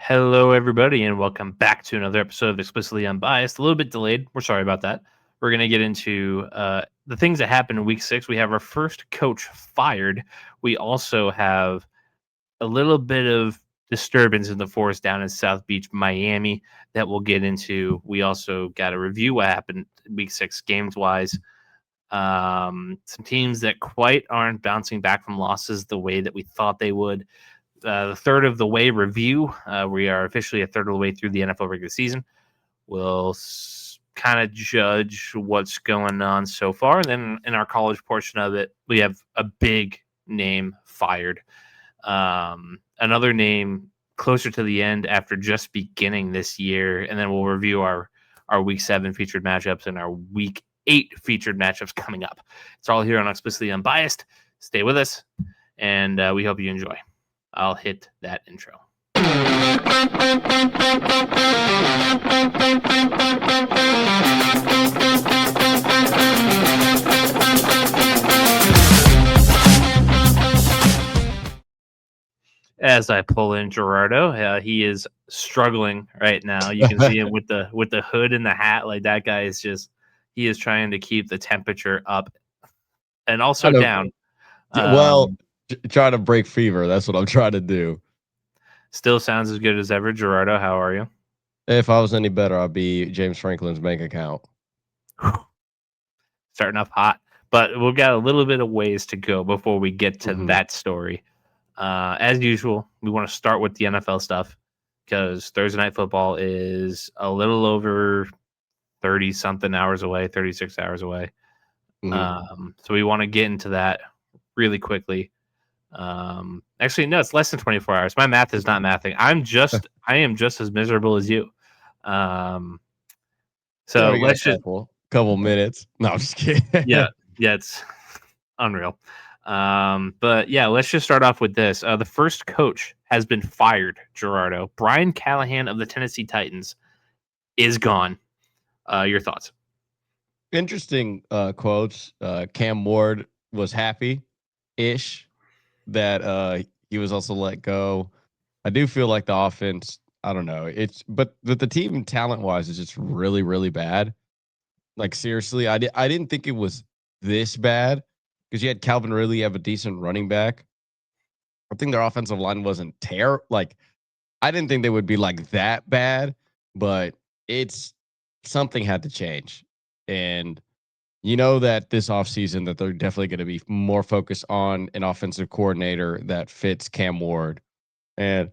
Hello, everybody, and welcome back to another episode of Explicitly Unbiased. A little bit delayed. We're sorry about that. We're going to get into the things that happened in week 6. We have our first coach fired. We also have a little bit of disturbance in the forest down in South Beach, Miami, that we'll get into. We also got to review what happened week 6 games-wise. Some teams that quite aren't bouncing back from losses the way that we thought they would. The third of the way review. We are officially a third of the way through the NFL regular season. We'll kind of judge what's going on so far. And then in our college portion of it, we have a big name fired. Another name closer to the end after just beginning this year. And then we'll review our week 7 featured matchups and our week 8 featured matchups coming up. It's all here on Explicitly Unbiased. Stay with us, and we hope you enjoy. I'll hit that intro. As I pull in Gerardo, he is struggling right now. You can see him with the hood and the hat. Like, that guy is he is trying to keep the temperature up and also down. Try to break fever. That's what I'm trying to do. Still sounds as good as ever. Gerardo, how are you? If I was any better, I'd be James Franklin's bank account. Starting off hot, but we've got a little bit of ways to go before we get to that story. As usual, we want to start with the NFL stuff because Thursday Night Football is a little over 30-something hours away, 36 hours away. So we want to get into that really quickly. Actually, no, it's less than 24 hours. My math is not mathing. I am just as miserable as you. So let's just couple minutes. No, I'm just kidding. yeah, it's unreal. But yeah, let's just start off with this. The first coach has been fired, Gerardo. Brian Callahan of the Tennessee Titans is gone. Your thoughts? Interesting quotes. Cam Ward was happy-ish that he was also let go. I do feel like the offense, I don't know. But the team talent-wise is just really, really bad. Like, seriously, I didn't think it was this bad because you had Calvin Ridley have a decent running back. I think their offensive line wasn't terrible. Like, I didn't think they would be like that bad, but something had to change. And you know that this offseason that they're definitely going to be more focused on an offensive coordinator that fits Cam Ward. And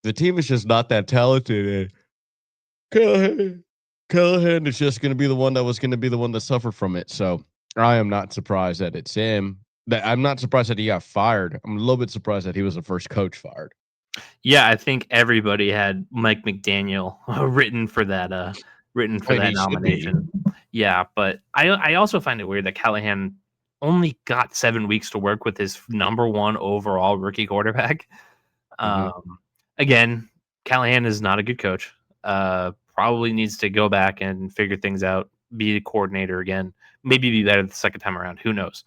the team is just not that talented. And Callahan is just going to be the one that suffered from it. So I am not surprised that it's him. I'm not surprised that he got fired. I'm a little bit surprised that he was the first coach fired. Yeah, I think everybody had Mike McDaniel written for that nomination. Yeah, but I also find it weird that Callahan only got 7 weeks to work with his number 1 overall rookie quarterback. Again, Callahan is not a good coach. Probably needs to go back and figure things out, be a coordinator again, maybe be better the second time around. Who knows?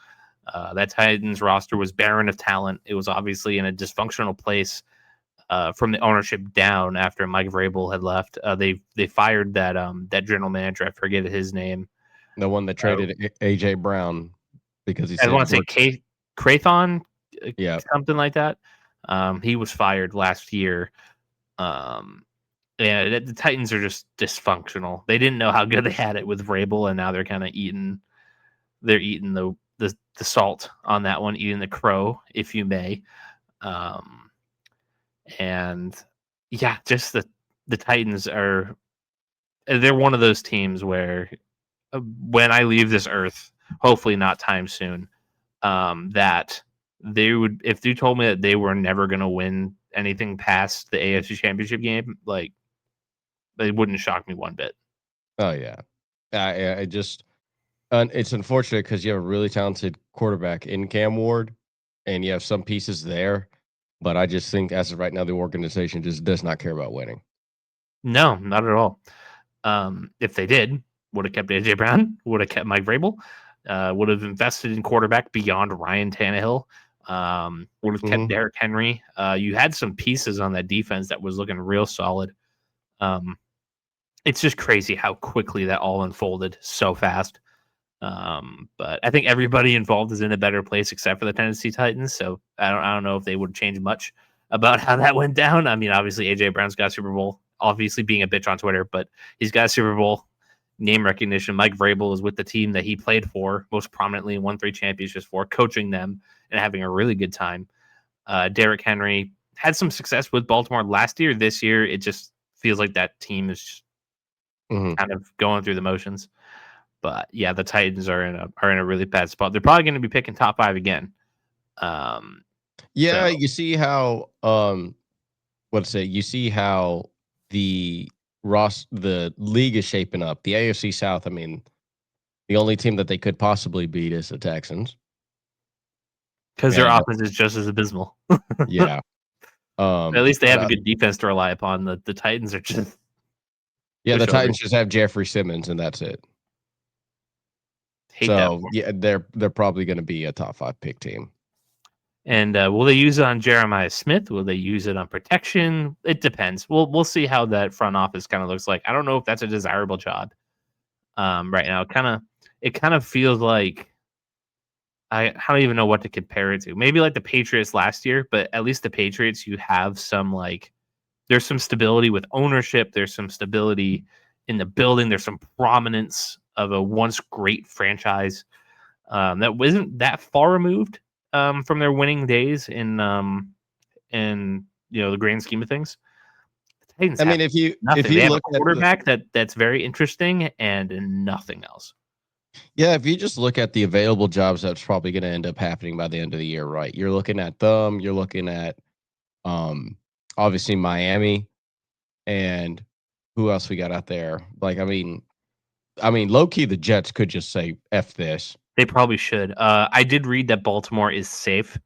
That Titans roster was barren of talent. It was obviously in a dysfunctional place from the ownership down after Mike Vrabel had left. They fired that general manager. I forget his name. The one that traded AJ Brown because he said I want to say Krathon, something like that. He was fired last year. The Titans are just dysfunctional. They didn't know how good they had it with Vrabel, and now they're kind of eating the salt on that one, eating the crow, if you may. And yeah, just the Titans they're one of those teams where when I leave this earth, hopefully not time soon, that they would, if you told me that they were never going to win anything past the AFC Championship game, like, it wouldn't shock me one bit. Oh yeah. It's unfortunate because you have a really talented quarterback in Cam Ward and you have some pieces there, but I just think as of right now, the organization just does not care about winning. No, not at all. If they did, would have kept AJ Brown, would have kept Mike Vrabel, would have invested in quarterback beyond Ryan Tannehill. Would have kept Derrick Henry. You had some pieces on that defense that was looking real solid. It's just crazy how quickly that all unfolded so fast. But I think everybody involved is in a better place except for the Tennessee Titans. So I don't know if they would change much about how that went down. I mean, obviously AJ Brown's got a Super Bowl, obviously being a bitch on Twitter, but he's got a Super Bowl name recognition. Mike Vrabel is with the team that he played for most prominently and won 3 championships for, coaching them and having a really good time. Derrick Henry had some success with Baltimore last year. This year, it just feels like that team is kind of going through the motions. But yeah, the Titans are in a really bad spot. They're probably going to be picking top 5 again. You see how you see how the league is shaping up. The AFC South, I mean, the only team that they could possibly beat is the Texans. Because their offense is just as abysmal. Yeah. At least they have a good defense to rely upon. The Titans are just the Titans just have Jeffrey Simmons and that's it. They're probably going to be a top 5 pick team. And will they use it on Jeremiah Smith? Will they use it on protection? It depends. We'll see how that front office kind of looks like. I don't know if that's a desirable job right now. It kind of feels like I don't even know what to compare it to. Maybe like the Patriots last year, but at least the Patriots, you have some there's some stability with ownership. There's some stability in the building. There's some prominence of a once great franchise that wasn't that far removed from their winning days in the grand scheme of things. The Titans if you they have look a quarterback that's very interesting and nothing else. Yeah, if you just look at the available jobs, that's probably going to end up happening by the end of the year, right? You're looking at them. You're looking at obviously Miami, and who else we got out there? I mean, low key, the Jets could just say F this. They probably should. I did read that Baltimore is safe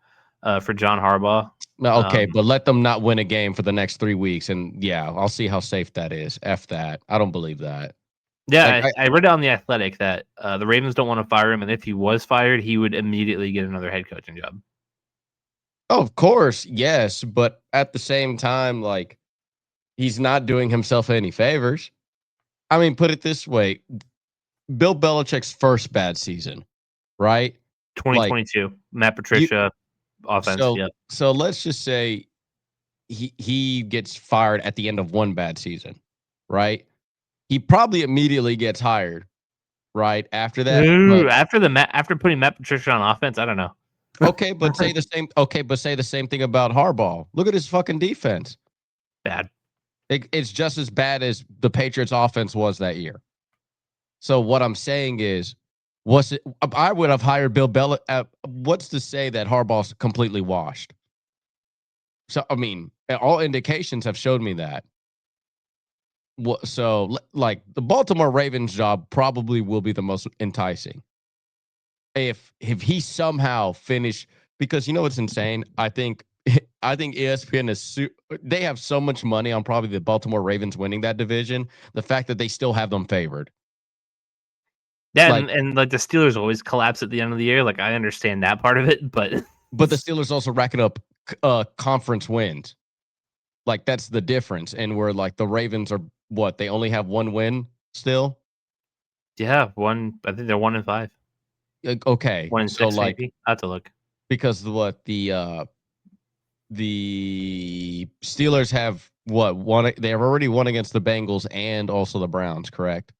for John Harbaugh. No, okay, but let them not win a game for the next 3 weeks, and yeah, I'll see how safe that is. F that. I don't believe that. Yeah, I read on The Athletic that the Ravens don't want to fire him, and if he was fired, he would immediately get another head coaching job. Oh, of course, yes, but at the same time, he's not doing himself any favors. I mean, put it this way: Bill Belichick's first bad season, right? 2022, Matt Patricia offense. So let's just say he gets fired at the end of one bad season, right? He probably immediately gets hired right after that. Ooh, after putting Matt Patricia on offense, I don't know. Okay, but say the same thing about Harbaugh. Look at his fucking defense. Bad. It's just as bad as the Patriots' offense was that year. So what I'm saying is, I would have hired Bill Belichick. What's to say that Harbaugh's completely washed? So I mean, all indications have showed me that. So the Baltimore Ravens job probably will be the most enticing. If he somehow finished, because you know what's insane? I think ESPN they have so much money on probably the Baltimore Ravens winning that division. The fact that they still have them favored. Yeah, and the Steelers always collapse at the end of the year. I understand that part of it, but the Steelers also racking up conference wins. That's the difference. And where the Ravens are they only have one win still? Yeah, one. I think they're 1-5. Okay. 1-6 maybe. I have to look. Because the Steelers have won. They have already won against the Bengals and also the Browns, correct?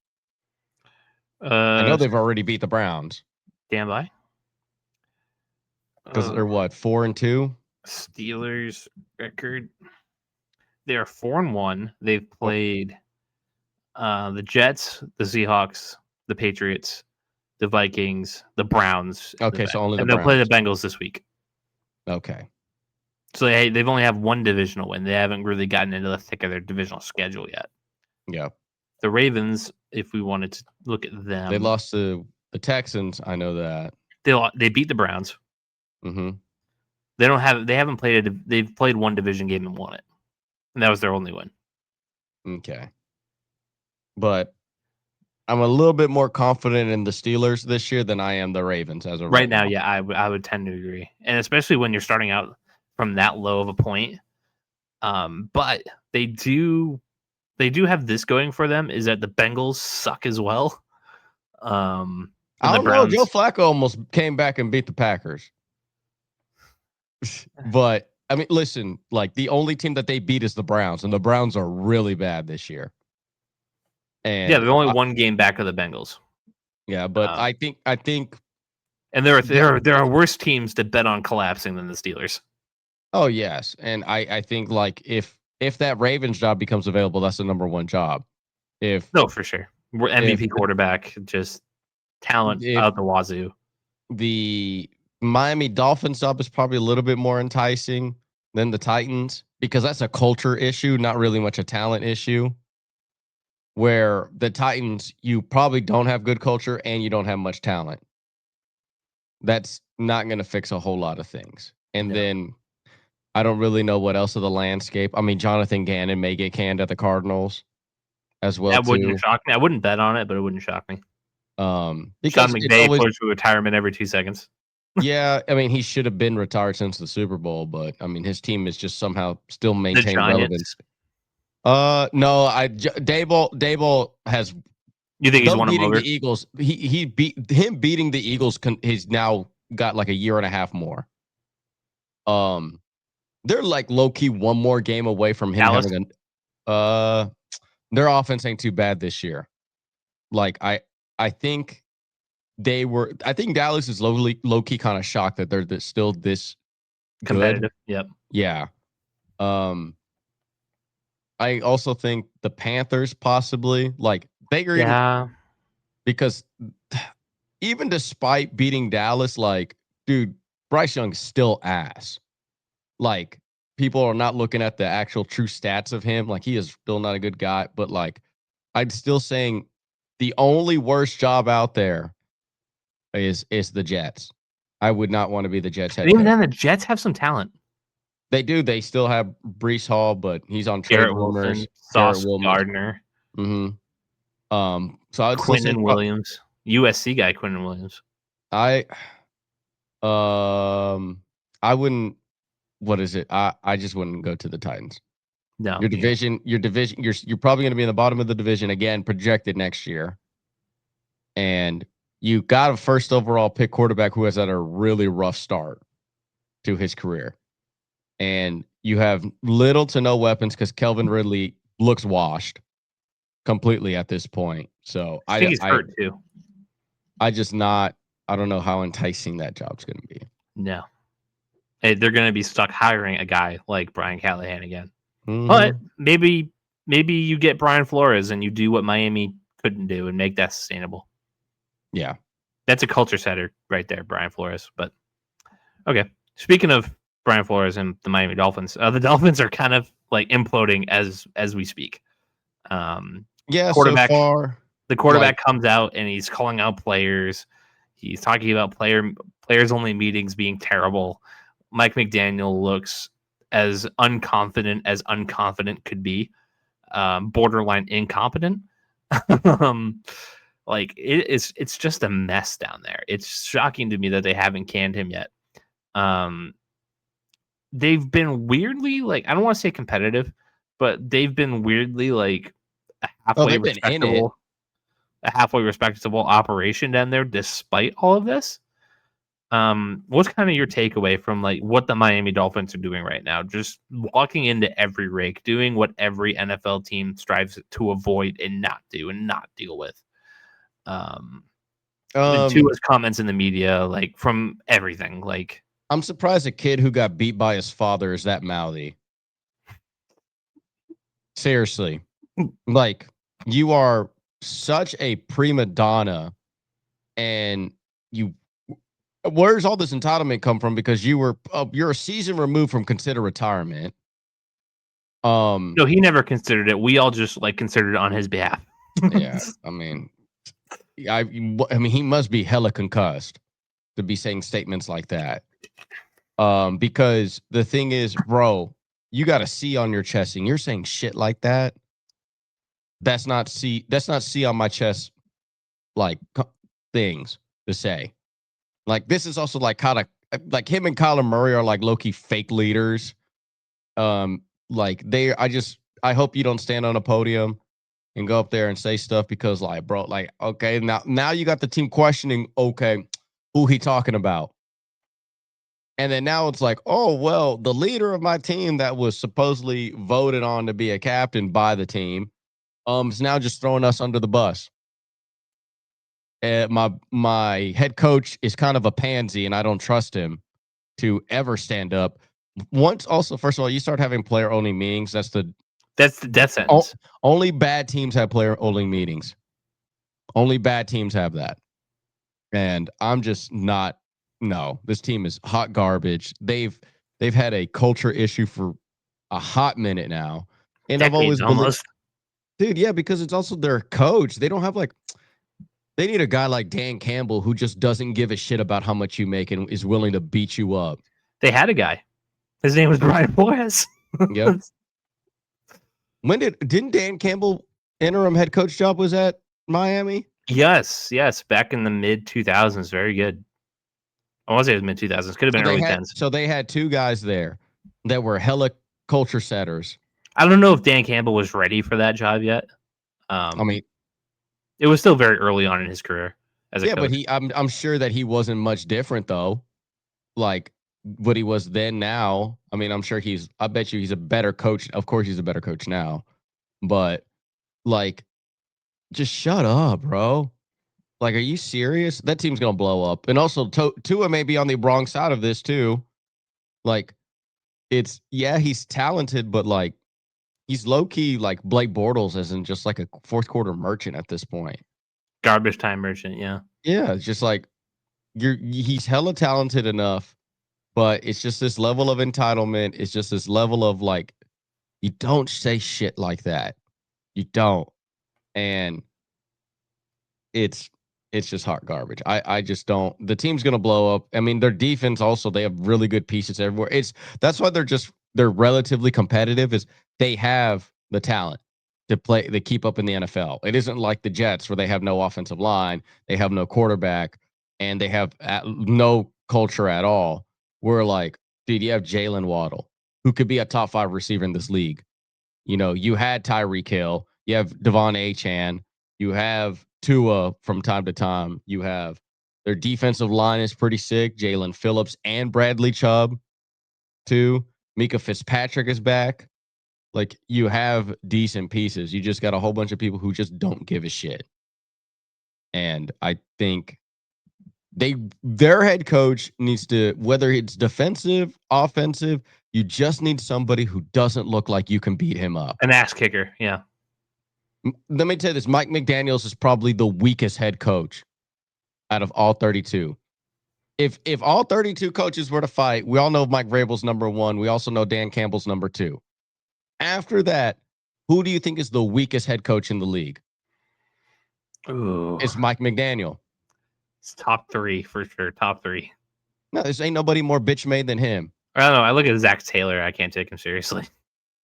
I know they've already beat the Browns. Stand by. Because they're 4-2? Steelers record. They are 4-1. They've played the Jets, the Seahawks, the Patriots, the Vikings, the Browns. Okay, so only the Browns. And they'll play the Bengals this week. Okay. So they've only have one divisional win. They haven't really gotten into the thick of their divisional schedule yet. Yeah. The Ravens, if we wanted to look at them, they lost to the Texans. I know that they beat the Browns. Mm-hmm. They haven't played they've played one division game and won it, and that was their only win. Okay. But I'm a little bit more confident in the Steelers this year than I am the Ravens as of Right right now, now. yeah, I would tend to agree, and especially when you're starting out from that low of a point. But they do have this going for them, is that the Bengals suck as well. And I the don't know. Joe Browns, Flacco almost came back and beat the Packers. But I mean, listen, like the only team that they beat is the Browns, and the Browns are really bad this year. yeah, And they're only one game back of the Bengals. yeah, but Um, I think and there are worse teams to bet on collapsing than the Steelers. oh yes, and I think like if that Ravens job becomes available, that's the number one job. If No, for sure. We're if MVP quarterback, just talent if out the wazoo. the Miami Dolphins job is probably a little bit more enticing than the Titans because that's a culture issue, not really much a talent issue. Where the Titans, you probably don't have good culture and you don't have much talent. That's not going to fix a whole lot of things. And No, then I don't really know what else of the landscape. I mean, Jonathan Gannon may get canned at the Cardinals as well that wouldn't too. shock me. I wouldn't bet on it, but it wouldn't shock me. Sean Because it's McVay always floats to retirement every 2 seconds. yeah. I mean, he should have been retired since the Super Bowl, but I mean, his team is just somehow still The maintained relevance. Giants. No, Dable has You think he's them won him beating the over? Eagles. He beat him beating the Eagles. He's now got like a year and a half more. Um, they're like low key one more game away from him Dallas. having their offense ain't too bad this year. Like I think I think Dallas is low key kind of shocked that they're still this good. Competitive. Yep. Yeah. Um, I also think the Panthers possibly like Yeah. because even despite beating Dallas, like, dude, Bryce Young's still ass. Like, people are not looking at the actual true stats of him. Like, he is still not a good guy. But like, I'm still saying the only worst job out there is the Jets. I would not want to be the Jets And head even coach. then, the Jets have some talent. They do. They still have Brees Hall, but he's on trade Garrett rumors. Wilson, Garrett Sauce Williams. Gardner, So I'd still say Quinton Williams, USC guy Quinton Williams. I I wouldn't. What is it? I just wouldn't go to the Titans. No, Your division. You're probably going to be in the bottom of the division again, projected next year, and you got a first overall pick quarterback who has had a really rough start to his career, and you have little to no weapons because Kelvin Ridley looks washed completely at this point. So I think he's hurt too. I just not. I don't know how enticing that job's going to be. No, hey, they're going to be stuck hiring a guy like Brian Callahan again. Mm-hmm. But maybe you get Brian Flores and you do what Miami couldn't do and make that sustainable. Yeah, that's a culture setter right there, Brian Flores. But okay, speaking of Brian Flores and the Miami Dolphins, the Dolphins are kind of like imploding as we speak. Yeah, Quarterback. so far, the quarterback comes out and he's calling out players. He's talking about players only meetings being terrible. Mike McDaniel looks as unconfident could be, borderline incompetent. Like it's just a mess down there. It's shocking to me that they haven't canned him yet. They've been weirdly like, I don't want to say competitive, but they've been weirdly like a halfway they've been in it. respectable operation down there despite all of this. What's kind of your takeaway from like what the Miami Dolphins are doing right now? Just walking into every rake, doing what every NFL team strives to avoid and not do and not deal with. Tua's comments in the media, like from everything, like I'm surprised a kid who got beat by his father is that mouthy. Seriously, like you are such a prima donna, and you. Where's all this entitlement come from? Because you're a season removed from consider retirement. No, he never considered it. We all just like considered it on his behalf. Yeah, I mean, he must be hella concussed to be saying statements like that. Because the thing is, bro, you got a C on your chest, and you're saying shit like that. That's not C on my chest like things to say. Like this is also like kind of like him and Kyler Murray are like low key fake leaders. Like I hope you don't stand on a podium and go up there and say stuff because like, bro, like, okay, now you got the team questioning, okay, who he talking about? And then now it's like, oh, well, the leader of my team that was supposedly voted on to be a captain by the team, is now just throwing us under the bus. My head coach is kind of a pansy, and I don't trust him to ever stand up. Once, also, first of all, you start having player only meetings. That's the death sentence. Only bad teams have player only meetings. Only bad teams have that. And I'm just not. No, this team is hot garbage. They've had a culture issue for a hot minute now, and I've always believed, dude. Yeah, because it's also their coach. They don't have like. They need a guy like Dan Campbell who just doesn't give a shit about how much you make and is willing to beat you up. They had a guy. His name was Brian Flores. Yep. When didn't Dan Campbell interim head coach job was at Miami? Yes, back in the mid 2000s. Very good. I want to say it was mid 2000s. Could have been early 10s. So they had two guys there that were hella culture setters. I don't know if Dan Campbell was ready for that job yet. I mean, it was still very early on in his career as a coach. But I'm sure that he wasn't much different though. Like what he was then now. I mean, I bet you he's a better coach. Of course he's a better coach now. But like just shut up, bro. Like, are you serious? That team's gonna blow up. And also Tua may be on the wrong side of this too. Like he's talented, but like he's low key like Blake Bortles isn't just like a fourth quarter merchant at this point. Garbage time merchant, yeah. Yeah, it's just like he's hella talented enough, but it's just this level of entitlement. It's just this level of like, you don't say shit like that. You don't. And it's just hot garbage. I just don't. The team's gonna blow up. I mean, their defense also, they have really good pieces everywhere. That's why they're relatively competitive, is they have the talent to keep up in the NFL. It isn't like the Jets where they have no offensive line, they have no quarterback, and they have no culture at all. We're like, dude, you have Jalen Waddle, who could be a top 5 receiver in this league. You know, you had Tyreek Hill, you have Devon Achane, you have Tua from time to time. You have their defensive line is pretty sick. Jalen Phillips and Bradley Chubb, too. Mika Fitzpatrick is back. Like, you have decent pieces. You just got a whole bunch of people who just don't give a shit. And I think their head coach needs to, whether it's defensive, offensive, you just need somebody who doesn't look like you can beat him up. An ass kicker, yeah. Let me tell you this. Mike McDaniels is probably the weakest head coach out of all 32. If all 32 coaches were to fight, we all know Mike Vrabel's number 1. We also know Dan Campbell's number 2. After that, who do you think is the weakest head coach in the league? Ooh. It's Mike McDaniel. It's top 3 for sure. Top 3. No, this ain't nobody more bitch made than him. I don't know. I look at Zach Taylor. I can't take him seriously.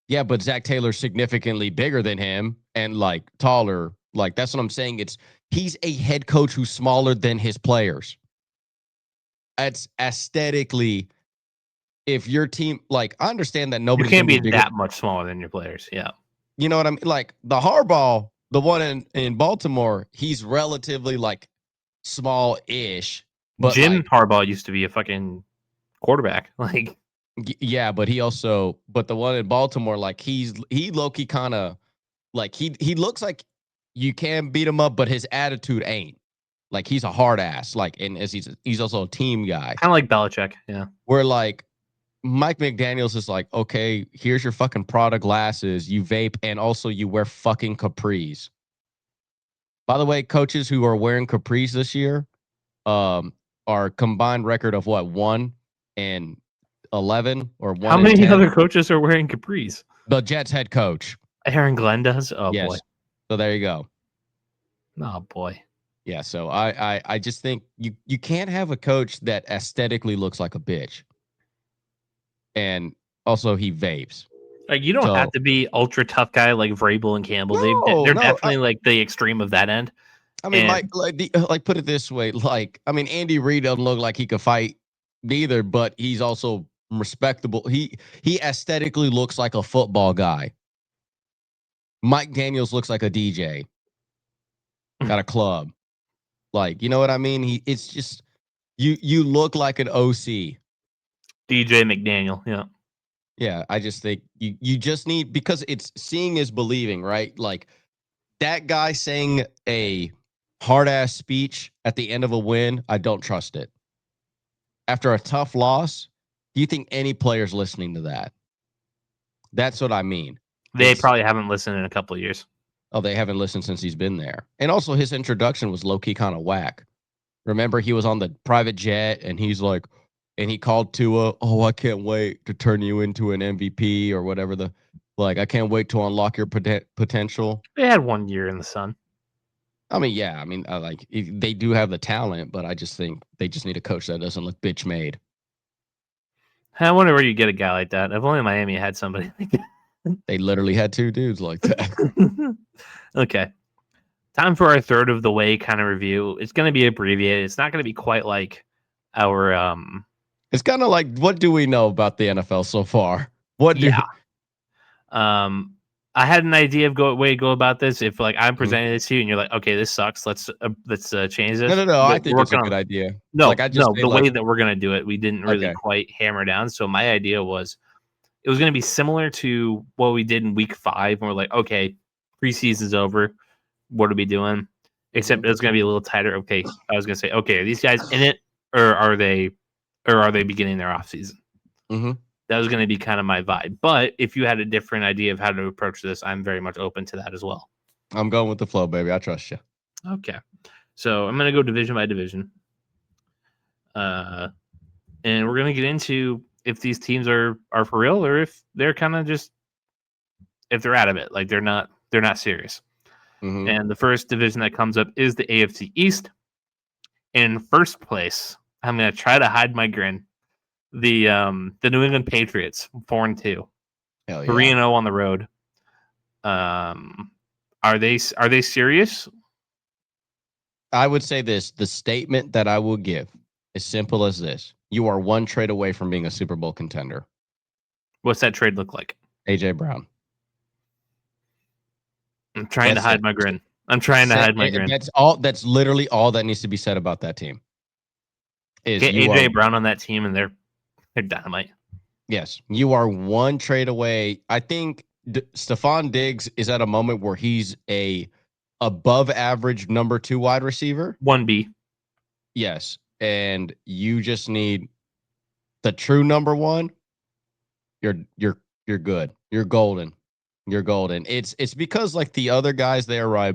Yeah, but Zach Taylor's significantly bigger than him and like taller. Like, that's what I'm saying. He's a head coach who's smaller than his players. It's aesthetically, if your team, like, I understand that nobody can't be that much smaller than your players. Yeah. You know what I mean? Like the Harbaugh, the one in Baltimore, he's relatively like small-ish. But Jim like, Harbaugh used to be a fucking quarterback. Like, yeah, but but the one in Baltimore, like he low-key kind of like he looks like you can beat him up, but his attitude ain't. Like, he's a hard ass. Like, and as he's also a team guy. Kind of like Belichick, yeah. Where like Mike McDaniels is like, okay, here's your fucking Prada glasses, you vape, and also you wear fucking capris. By the way, coaches who are wearing capris this year, are combined record of what, 1-11 or 1-10. How many other coaches are wearing capris? The Jets head coach, Aaron Glenn does. Oh yes. Boy. So there you go. Oh boy. Yeah. So I just think you can't have a coach that aesthetically looks like a bitch. And also he vapes. Like, you don't have to be ultra tough guy like Vrabel and Campbell. No, they're definitely like the extreme of that end. I mean, And like put it this way, like I mean, Andy Reid doesn't look like he could fight neither, but he's also respectable. He aesthetically looks like a football guy. Mike Daniels looks like a DJ at a club. Like, you know what I mean? It's just you look like an OC. DJ McDaniel, yeah. Yeah, I just think you just need, because it's seeing is believing, right? Like that guy saying a hard ass speech at the end of a win, I don't trust it. After a tough loss, do you think any player's listening to that? That's what I mean. They probably haven't listened in a couple of years. Oh, they haven't listened since he's been there. And also his introduction was low key kind of whack. Remember, he was on the private jet and he's like, and he called Tua, oh, I can't wait to turn you into an MVP or whatever I can't wait to unlock your potential. They had 1 year in the sun. I mean, yeah, I mean, they do have the talent, but I just think they just need a coach that doesn't look bitch made. I wonder where you get a guy like that. If only Miami had somebody like that. They literally had two dudes like that. Okay. Time for our third of the way kind of review. It's going to be abbreviated. It's not going to be quite like our It's kind of like, what do we know about the NFL so far? I had an idea of way to go about this. If like I'm presenting this to you and you're like, okay, this sucks. Let's change this. No. I think it's a good idea. No, the way that we're gonna do it, we didn't really quite hammer down. So my idea was, it was gonna be similar to what we did in week 5, when we're like, okay, preseason's over. What are we doing? Except it was gonna be a little tighter. Okay, I was gonna say, okay, are these guys in it, or are they beginning their off season? Mm-hmm. That was going to be kind of my vibe. But if you had a different idea of how to approach this, I'm very much open to that as well. I'm going with the flow, baby. I trust you. Okay. So I'm going to go division by division. And we're going to get into if these teams are for real, or if they're kind of just, if they're out of it, like they're not serious. Mm-hmm. And the first division that comes up is the AFC East. In first place, I'm going to try to hide my grin. The New England Patriots, 4-2, 3-0 on the road. Are they serious? I would say this: the statement that I will give is simple as this: you are one trade away from being a Super Bowl contender. What's that trade look like? AJ Brown. I'm trying to hide my grin. That's literally all that needs to be said about that team. Get AJ Brown on that team, and they're dynamite. Yes, you are one trade away. I think Stephon Diggs is at a moment where he's a above average number 2 wide receiver. 1B. Yes, and you just need the true number 1. You're good. You're golden. It's because like the other guys there, right?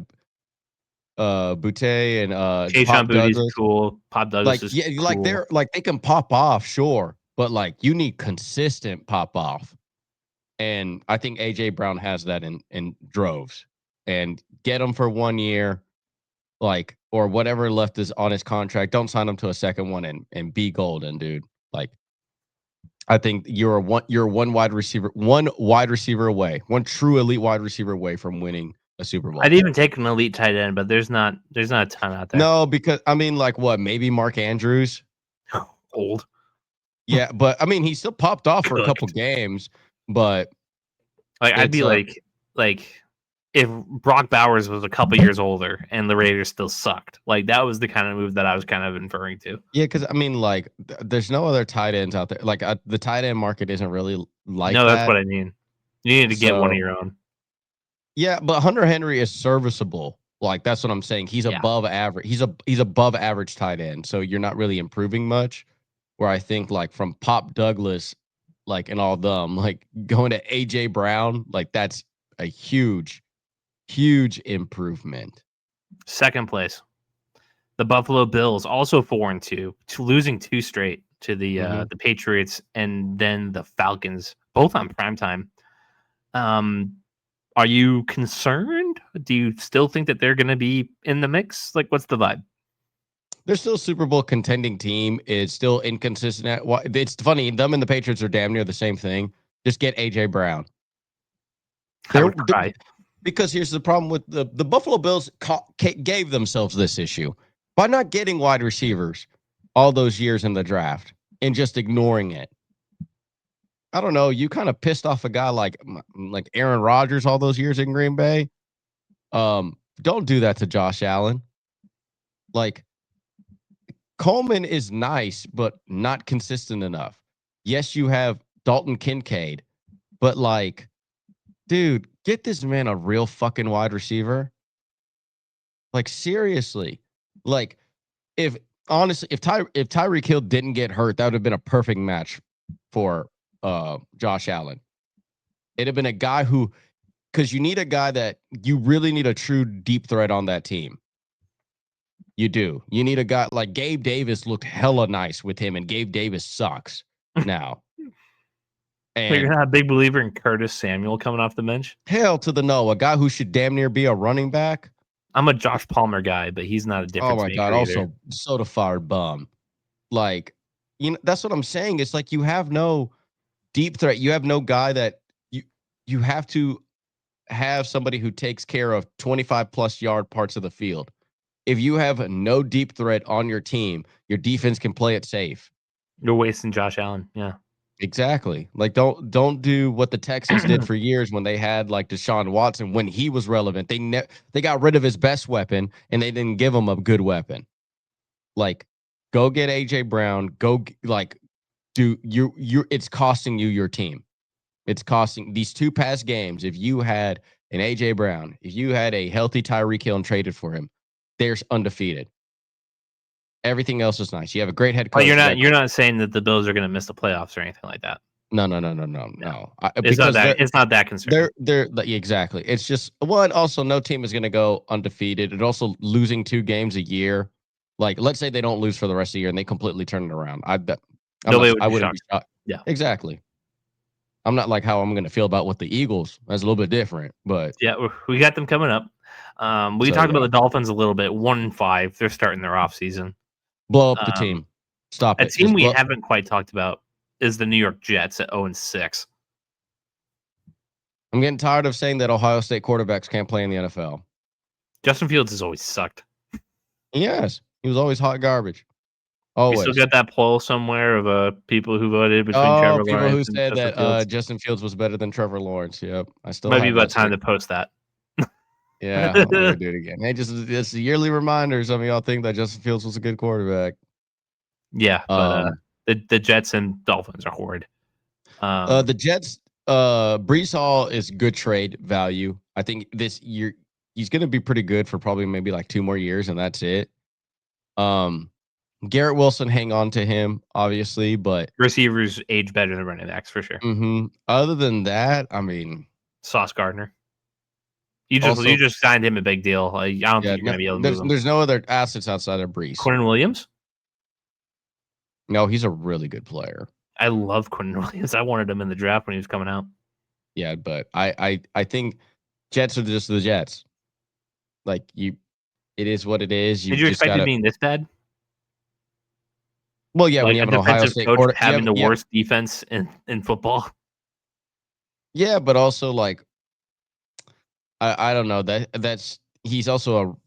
Boutte and Kayshon Boutte's cool. Pop Douglas is cool. Like they're like they can pop off, sure, but like you need consistent pop off, and I think AJ Brown has that in droves. And get him for 1 year, like, or whatever left is on his contract. Don't sign him to a second one and be golden, dude. Like, I think you're one wide receiver away, one true elite wide receiver away from winning a Super Bowl. I'd even take an elite tight end, but there's not a ton out there. No, because I mean, like what? Maybe Mark Andrews. Old. Yeah, but I mean, he still popped off for a couple games. But like, I'd be like if Brock Bowers was a couple years older and the Raiders still sucked. Like that was the kind of move that I was kind of inferring to. Yeah, because I mean, like, there's no other tight ends out there. Like the tight end market isn't really like. No, that's what I mean. You need to get one of your own. Yeah, but Hunter Henry is serviceable. Like that's what I'm saying. He's above average. He's above average tight end. So you're not really improving much. Where I think like from Pop Douglas, like and all of them, like going to AJ Brown, like that's a huge improvement. Second place, the Buffalo Bills, also 4-2, losing 2 straight to the Patriots and then the Falcons, both on primetime. Are you concerned? Do you still think that they're going to be in the mix? Like, what's the vibe? They're still a Super Bowl contending team. It's still inconsistent. It's funny. Them and the Patriots are damn near the same thing. Just get AJ Brown. I would cry. Because here's the problem with the Buffalo Bills gave themselves this issue by not getting wide receivers all those years in the draft and just ignoring it. I don't know. You kind of pissed off a guy like Aaron Rodgers all those years in Green Bay. Don't do that to Josh Allen. Like, Coleman is nice, but not consistent enough. Yes, you have Dalton Kincaid, but like, dude, get this man a real fucking wide receiver. Like, seriously. Like, if honestly, if Tyreek Hill didn't get hurt, that would have been a perfect match for Josh Allen. It'd have been a guy who, because you need a guy that you really need a true deep threat on that team. You do. You need a guy like Gabe Davis looked hella nice with him, and Gabe Davis sucks now. And you're not a big believer in Curtis Samuel coming off the bench? Hell to the no. A guy who should damn near be a running back. I'm a Josh Palmer guy, but he's not a difference maker. Oh my God. Also, soda fired bum. Like, that's what I'm saying. It's like you have no deep threat. You have no guy that you have to have somebody who takes care of 25 plus yard parts of the field. If you have no deep threat on your team, your defense can play it safe. You're wasting Josh Allen. Yeah. Exactly. Like, don't do what the Texans did for years when they had like Deshaun Watson when he was relevant. They got rid of his best weapon and they didn't give him a good weapon. Like, go get AJ Brown. Go it's costing you your team. It's costing these 2 past games. If you had an AJ Brown, if you had a healthy Tyreek Hill and traded for him, they're undefeated. Everything else is nice. You have a great head coach. Oh, you're not saying that the Bills are going to miss the playoffs or anything like that. No. It's not that concerning. They're exactly. It's just one. Also, no team is going to go undefeated. And also, losing 2 games a year, like let's say they don't lose for the rest of the year and they completely turn it around. I wouldn't be shocked. Yeah, exactly. I'm not like how I'm going to feel about with the Eagles. That's a little bit different, but yeah, we got them coming up. We talked about the Dolphins a little bit. 1-5. They're starting their off season. Blow up the team. Stop it. A team we haven't quite talked about is the New York Jets at 0-6. I'm getting tired of saying that Ohio State quarterbacks can't play in the NFL. Justin Fields has always sucked. Yes, he was always hot garbage. Always. We still got that poll somewhere of people who voted between Trevor Lawrence people who and said Justin that Fields. Justin Fields was better than Trevor Lawrence. Yep, I still might be about time to post that. Yeah, I'm gonna do it again. Hey, it's a yearly reminder. Some of y'all think that Justin Fields was a good quarterback. Yeah, but the Jets and Dolphins are horrid. The Jets, Brees Hall is good trade value. I think this year he's going to be pretty good for probably maybe like 2 more years, and that's it. Garrett Wilson, hang on to him, obviously, but receivers age better than running backs for sure. Mm-hmm. Other than that, I mean, Sauce Gardner. You just signed him a big deal. I don't think you're going to be able to move him. There's no other assets outside of Brees. Quinnen Williams? No, he's a really good player. I love Quinnen Williams. I wanted him in the draft when he was coming out. Yeah, but I think Jets are just the Jets. Like it is what it is. Did you expect it being this bad? Well, yeah, when you have an Ohio State coach having the worst defense in football. Yeah, but also like I don't know that's he's also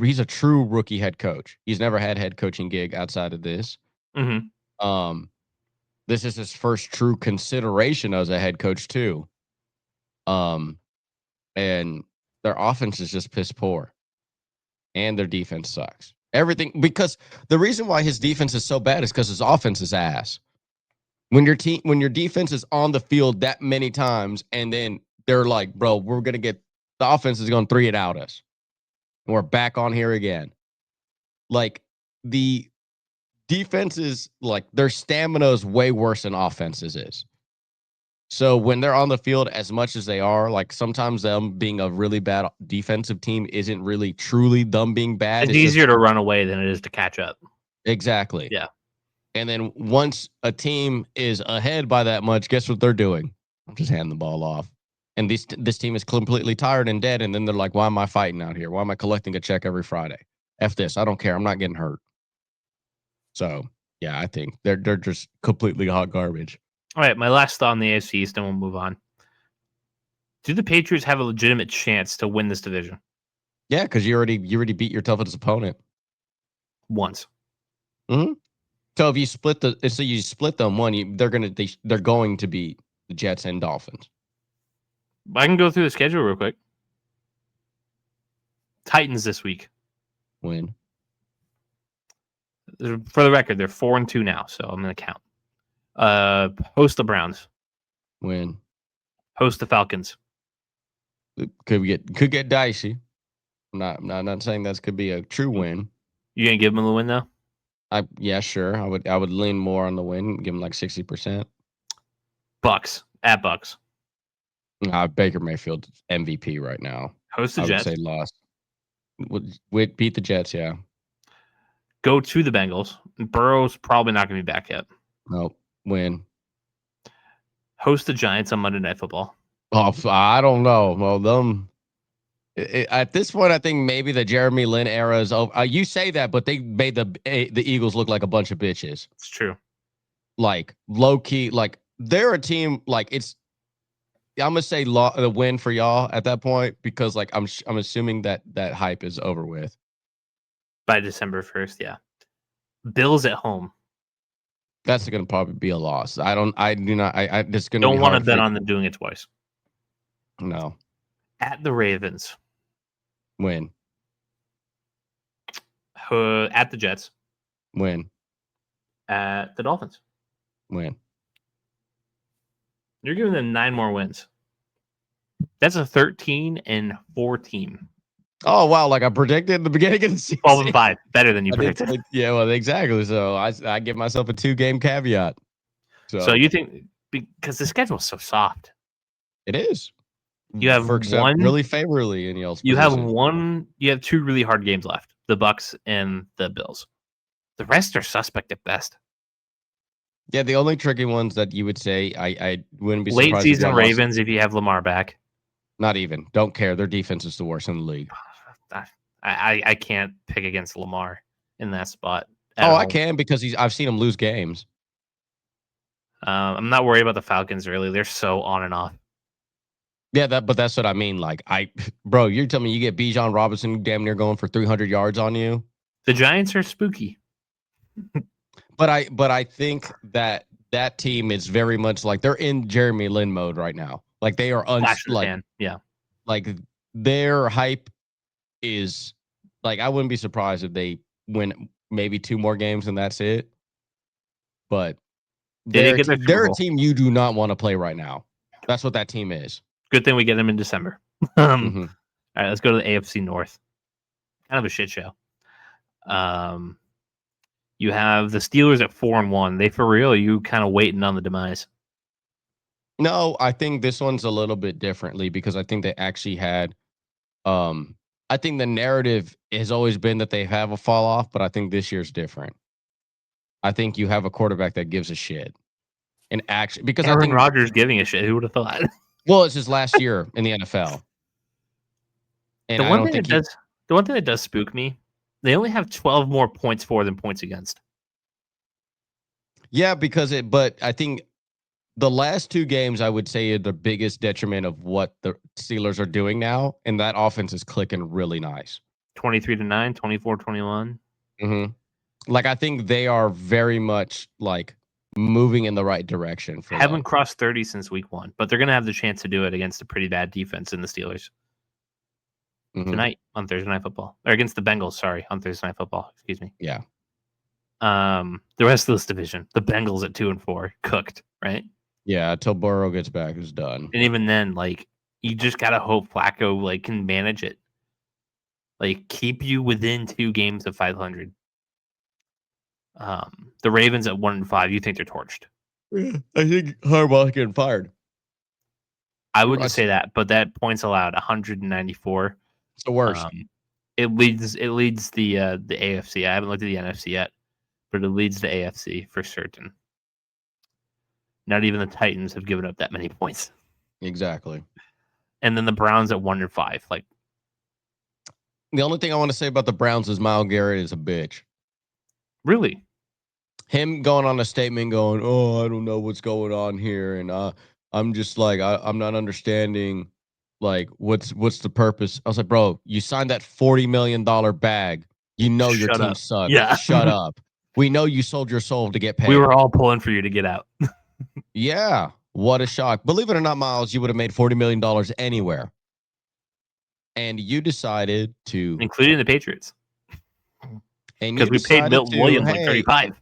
he's a true rookie head coach. He's never had head coaching gig outside of this. Mm-hmm. This is his first true consideration as a head coach too. And their offense is just piss poor, and their defense sucks. Everything, because the reason why his defense is so bad is because his offense is ass. When your defense is on the field that many times, and then they're like, "Bro, we're gonna get the offense is gonna 3 it out us, and we're back on here again." Like the defense is like their stamina is way worse than offenses is. So when they're on the field as much as they are, like sometimes them being a really bad defensive team isn't really truly them being bad. It's easier to run away than it is to catch up. Exactly. Yeah. And then once a team is ahead by that much, guess what they're doing? Just hand the ball off. And this team is completely tired and dead. And then they're like, why am I fighting out here? Why am I collecting a check every Friday? F this. I don't care. I'm not getting hurt. So, yeah, I think they're just completely hot garbage. All right, my last thought on the AFC East, and we'll move on. Do the Patriots have a legitimate chance to win this division? Yeah, because you already beat your toughest opponent Once. Mm-hmm. So if you split them one, they're going to beat the Jets and Dolphins. I can go through the schedule real quick. Titans this week. Win. For the record, they're 4-2 now, so I'm going to count. Host the Browns. Win. Host the Falcons. Could get dicey. I'm not saying that could be a true win. You gonna give them the win though? Yeah, sure. I would lean more on the win, give them like 60%. Bucks at Bucks. Baker Mayfield MVP right now. Host the I Jets. would say lost. Would beat the Jets, yeah. Go to the Bengals. Burrow's probably not going to be back yet. Nope. Win. Host the Giants on Monday Night Football. Oh, I don't know. Well, at this point, I think maybe the Jeremy Lin era is over. You say that, but they made the Eagles look like a bunch of bitches. It's true. Like low key, like they're a team. Like I'm gonna say a win for y'all at that point because like I'm assuming that hype is over with by December 1st. Yeah. Bills at home. That's gonna probably be a loss. I do not. I just gonna don't want to bet on them doing it twice. No. At the Ravens. Win. At the Jets. Win. At the Dolphins. Win. You're giving them 9 more wins. That's a 13-4 team. Oh wow! Like I predicted at the beginning of the season. 12-5, better than you predicted. Yeah, well, exactly. So I give myself a 2-game caveat. So you think because the schedule is so soft? It is. You have one really favorably in y'all's. You position. You have 2 really hard games left: the Bucks and the Bills. The rest are suspect at best. Yeah, the only tricky ones that you would say I wouldn't be late surprised. Season Ravens if you have Lamar back. Not even. Don't care. Their defense is the worst in the league. I can't pick against Lamar in that spot. I can because I've seen him lose games. I'm not worried about the Falcons really. They're so on and off. Yeah, but that's what I mean. Like bro, you're telling me you get Bijan Robinson damn near going for 300 yards on you. The Giants are spooky. But I think that team is very much like they're in Jeremy Lin mode right now. Like they are yeah. Like their hype is like I wouldn't be surprised if they win maybe 2 more games and that's it. But they're a team you do not want to play right now. That's what that team is. Good thing we get them in December. All right, let's go to the AFC North. Kind of a shit show. You have the Steelers at 4-1. They for real? Are you kind of waiting on the demise? No, I think this one's a little bit differently because I think they actually had. I think the narrative has always been that they have a fall off, but I think this year's different. I think you have a quarterback that gives a shit, and actually because Aaron I think Rodgers giving a shit. Who would have thought? Well, it's his last year in the NFL. And the one thing that does spook me, they only have 12 more points for than points against. Yeah, but I think the last 2 games I would say are the biggest detriment of what the Steelers are doing now, and that offense is clicking really nice. 23-9, 24-21. Like I think they are very much like moving in the right direction. Haven't crossed 30 since week 1, but they're going to have the chance to do it against a pretty bad defense in the Steelers. Tonight on Thursday Night Football. Or against the Bengals, sorry, on Thursday Night Football. Excuse me. Yeah. The rest of this division, the Bengals at 2-4, cooked, right? Yeah, until Burrow gets back, it's done. And even then, like, you just got to hope Flacco, like, can manage it. Like, keep you within 2 games of 500. The Ravens at 1-5, you think they're torched? I think Harbaugh's getting fired. I wouldn't say that, but that points allowed 194. It's the worst. It leads the AFC. I haven't looked at the NFC yet, but it leads the AFC for certain. Not even the Titans have given up that many points. Exactly. And then the Browns at 1-5. Like, the only thing I want to say about the Browns is Myles Garrett is a bitch. Really? Him going on a statement going, "Oh, I don't know what's going on here," and I'm just like, I'm not understanding Like, what's the purpose? I was like, bro, you signed that $40 million bag. You know your Shut team up. sucks. Yeah. Shut up. We know you sold your soul to get We paid. were all pulling for you to get out, Yeah. What a shock. Believe it or not, Miles, you would have made $40 million anywhere. And you decided to, including the Patriots, and because you we paid decided Milton to, Williams like hey, 35.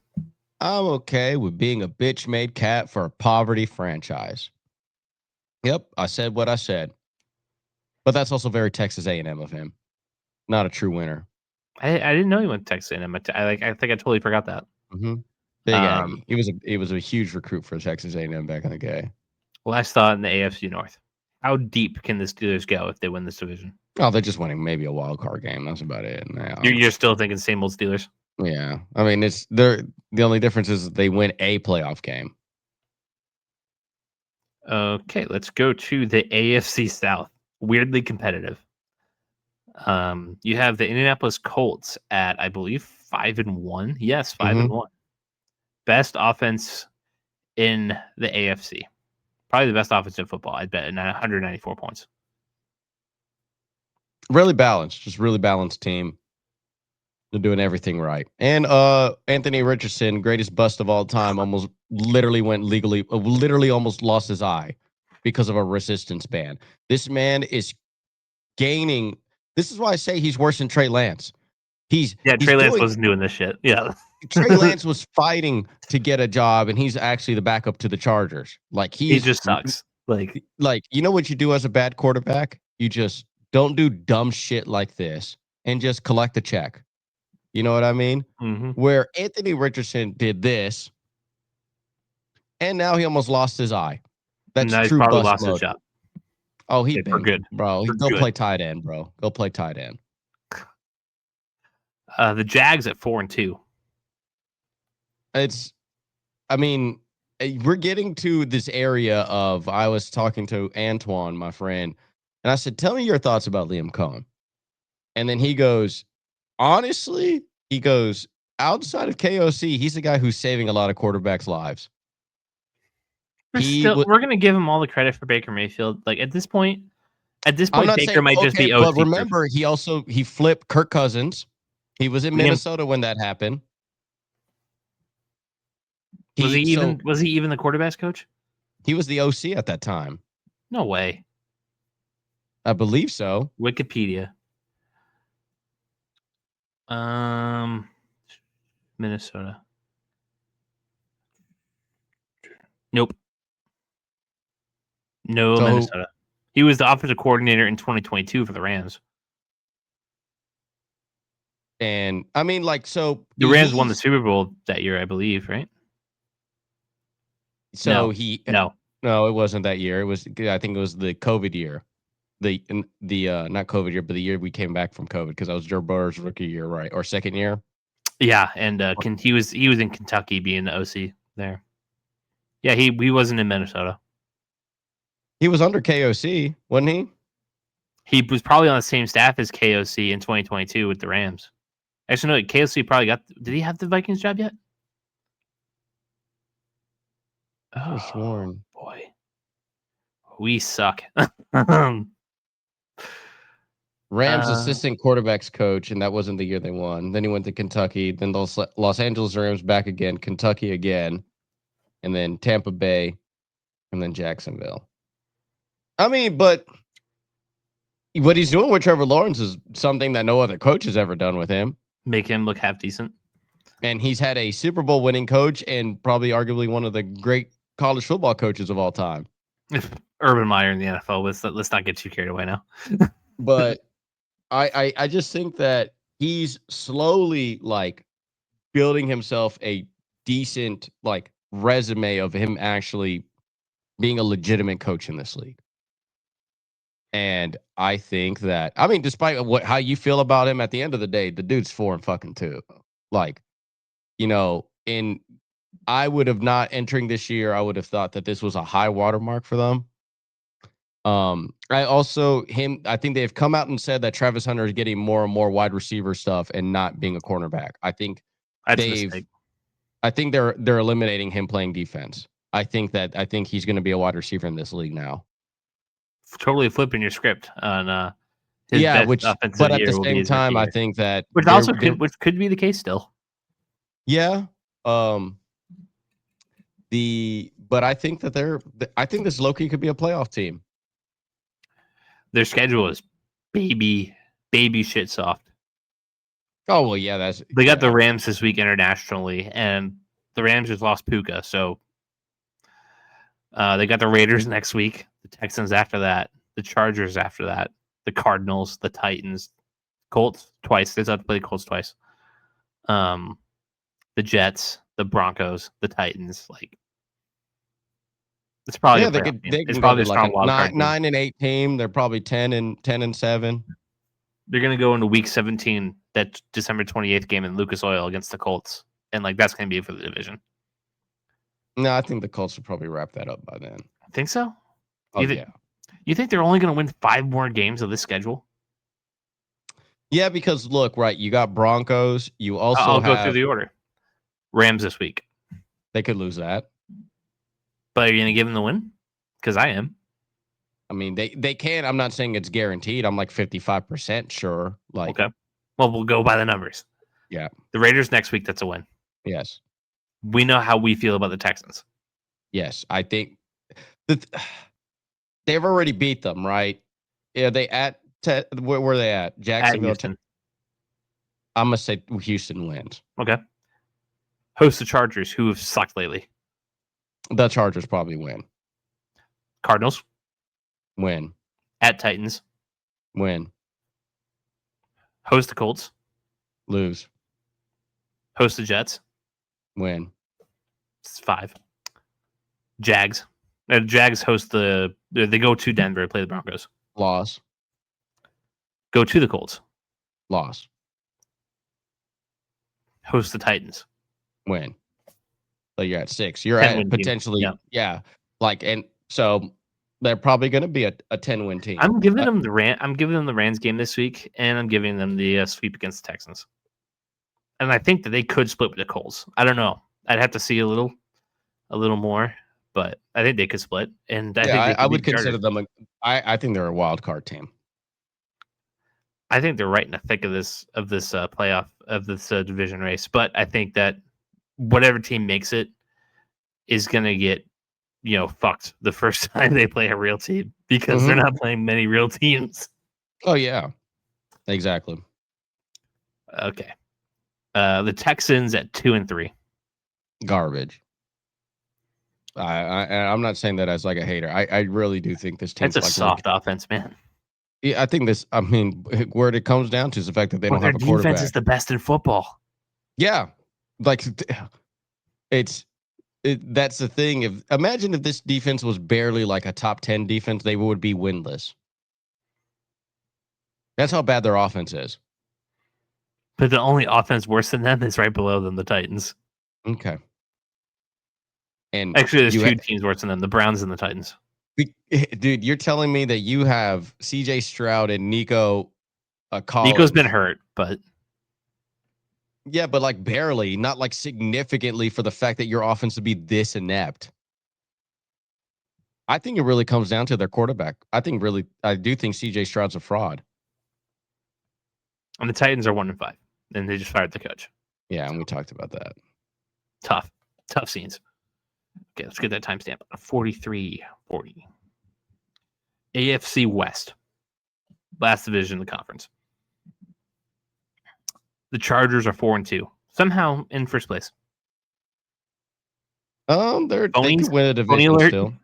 I'm okay with being a bitch made cat for a poverty franchise. Yep. I said what I said. But that's also very Texas A&M of him. Not a true winner. I didn't know he went to Texas A&M. I think I totally forgot that. Mm-hmm. Big Um, Aggie. He was a huge recruit for Texas A&M back in the day. Last thought in the AFC North. How deep can the Steelers go if they win this division? Oh, they're just winning maybe a wild card game. That's about it. You're still thinking same old Steelers? Yeah. I mean, the only difference is they win a playoff game. Okay, let's go to the AFC South. Weirdly competitive. You have the Indianapolis Colts at, I believe, 5-1. Yes, 5-1. Best offense in the AFC. Probably the best offense in football, I bet, 194 points. Really balanced, just really balanced team. They're doing everything right. And Anthony Richardson, greatest bust of all time, almost literally literally almost lost his eye because of a resistance ban. This man is gaining. This is why I say he's worse than Trey Lance. He's Trey Lance doing. wasn't doing this shit. Yeah. Trey Lance was fighting to get a job, and he's actually the backup to the Chargers. Like he just sucks. Like you know what you do as a bad quarterback? You just don't do dumb shit like this and just collect the check. You know what I mean? mm-hmm. Where Anthony Richardson did this, and now he almost lost his eye. That's now he's true probably bust lost his mode. job. Oh, he For been good, bro. Go play tight end, bro. Go play tight end. The Jags at 4-2. I mean, we're getting to this area of. I was talking to Antoine, my friend, and I said, "Tell me your thoughts about Liam Cohen." And then he goes, "Honestly," he goes, "outside of KOC, he's the guy who's saving a lot of quarterbacks' lives." We're gonna give him all the credit for Baker Mayfield. Like at this point, I'm not Baker saying might just okay, be but OC proof. remember, he flipped Kirk Cousins. He was in Minnesota when that happened. Was he even the quarterback's coach? He was the OC at that time. No way. I believe so. Wikipedia. Minnesota. Nope. No, so, Minnesota. He was the offensive coordinator in 2022 for the Rams. And I mean, like, so the Rams won the Super Bowl that year, I believe, right? So no, it wasn't that year. It was, I think it was the COVID year. The not COVID year, but the year we came back from COVID, because that was Joe Burrow's rookie year, right? Or second year. Yeah, and he was in Kentucky being the OC there. Yeah, he wasn't in Minnesota. He was under KOC, wasn't he? He was probably on the same staff as KOC in 2022 with the Rams. Actually, no, KOC probably got. Did he have the Vikings job yet? I sworn. Boy, we suck. Rams assistant quarterbacks coach, and that wasn't the year they won. Then he went to Kentucky. Then the Los Angeles Rams back again, Kentucky again, and then Tampa Bay, and then Jacksonville. I mean, but what he's doing with Trevor Lawrence is something that no other coach has ever done with him. Make him look half decent. And he's had a Super Bowl winning coach and probably arguably one of the great college football coaches of all time. Urban Meyer in the NFL. Let's not get too carried away now. But I just think that he's slowly like building himself a decent like resume of him actually being a legitimate coach in this league. And I think that, I mean, despite how you feel about him, at the end of the day, the dude's 4-2. Like, you know, I would have not entering this year. I would have thought that this was a high watermark for them. I think they've come out and said that Travis Hunter is getting more and more wide receiver stuff and not being a cornerback. I think they're eliminating him playing defense. I think he's going to be a wide receiver in this league now. totally flipping your script on his Yeah, best offensive but at the year will be same his rookie time, I year, think that which also could be the case still. yeah. But I think that I think this low-key could be a playoff team. Their schedule is baby shit soft. Oh well, yeah, They got the Rams this week internationally, and the Rams just lost Puka, so they got the Raiders next week, the Texans after that, the Chargers after that, the Cardinals, the Titans, Colts twice. They have to play the Colts twice. The Jets, the Broncos, the Titans. Like, it's probably they can go to like a 9-8 team. They're probably 10-7. They're gonna go into Week 17, that December 28th game in Lucas Oil against the Colts, and like that's gonna be for the division. No, I think the Colts will probably wrap that up by then. I think so. Yeah. You think they're only gonna win 5 more games of this schedule? Yeah, because look, right, you got Broncos. You also I'll go through the order. Rams this week. They could lose that. But are you gonna give them the win? Because I am. I mean, they can. I'm not saying it's guaranteed. I'm like 55% sure. Like, okay. Well, we'll go by the numbers. Yeah. The Raiders next week, that's a win. Yes. We know how we feel about the Texans. Yes. I think they've already beat them, right? Yeah, where were they at? Jacksonville. At Houston. I'm going to say Houston wins. Okay. Host the Chargers, who have sucked lately. The Chargers probably win. Cardinals. Win. At Titans. Win. Host the Colts. Lose. Host the Jets. Win. It's 5. Jags. Jags host they go to Denver, play the Broncos. Loss. Go to the Colts. Loss. Host the Titans. Win. So you're at 6. You're at potentially, yeah. Like, and so they're probably going to be a 10-win team. I'm giving them the Rams game this week, and I'm giving them the sweep against the Texans. And I think that they could split with the Colts. I don't know. I'd have to see a little more, but I think they could split. And I would consider them. I think they're a wild card team. I think they're right in the thick of this playoff of this division race. But I think that whatever team makes it is going to get fucked the first time they play a real team because they're not playing many real teams. Oh yeah, exactly. Okay. The Texans at 2-3. Garbage. I'm not saying that as like a hater. I really do think this team's it's a soft offense, man. Yeah, I think this. I mean, where it comes down to is the fact that they don't have a quarterback. Their defense is the best in football. Yeah, like that's the thing. Imagine if this defense was barely like a top 10 defense, they would be winless. That's how bad their offense is. But the only offense worse than them is right below them, the Titans. Okay. And actually, there's 2 teams worse than them: the Browns and the Titans. Dude, you're telling me that you have C.J. Stroud and Nico Collins. Nico's been hurt, but yeah, but like barely, not like significantly for the fact that your offense would be this inept. I think it really comes down to their quarterback. I do think C.J. Stroud's a fraud. And the Titans are 1-5, and they just fired the coach. Yeah, and we talked about that. Tough scenes. Okay, let's get that timestamp. 43-40. AFC West. Last division of the conference. The Chargers are 4-2. Somehow in first place. They could win a division still.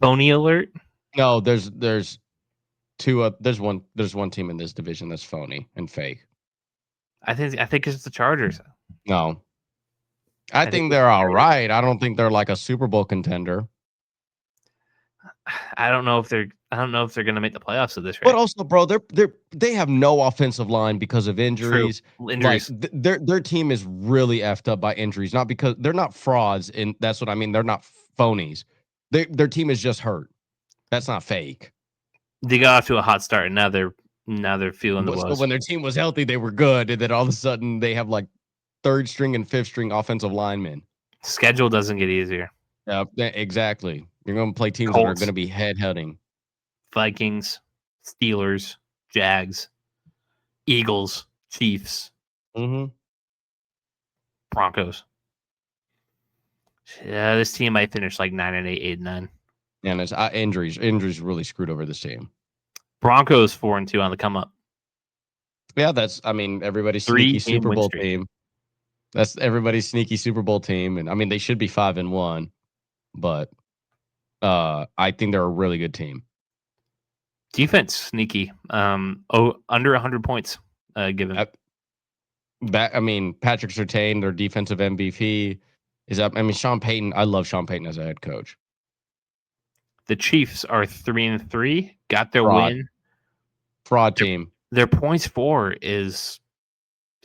Phony alert? No, there's two. There's one team in this division that's phony and fake. I think it's the Chargers. No. I think they're all right. I don't think they're like a Super Bowl contender. I don't know if they're going to make the playoffs of this. But also, bro, they have no offensive line because of injuries. True. Injuries. Like their team is really effed up by injuries, not because they're not frauds, and that's what I mean. They're not phonies. Their team is just hurt. That's not fake. They got off to a hot start, and now they're feeling the woes. So when their team was healthy, they were good, and then all of a sudden they have like 3rd string and 5th string offensive linemen. Schedule doesn't get easier. Yeah, exactly. You're going to play teams that are Colts, going to be head-heading. Vikings, Steelers, Jags, Eagles, Chiefs, Mm-hmm. Broncos. Yeah, this team might finish like 9-8, 8-9. And it's injuries really screwed over this team. Broncos 4-2 on the come up. Yeah, everybody's sneaky 3-game Super win Bowl streak. team. That's everybody's sneaky Super Bowl team, and I mean they should be 5-1, but I think they're a really good team. Defense sneaky. Under 100 points given. Patrick Surtain, their defensive MVP, is up. I mean, Sean Payton. I love Sean Payton as a head coach. The Chiefs are 3-3. Got their win. Fraud team. Their points for is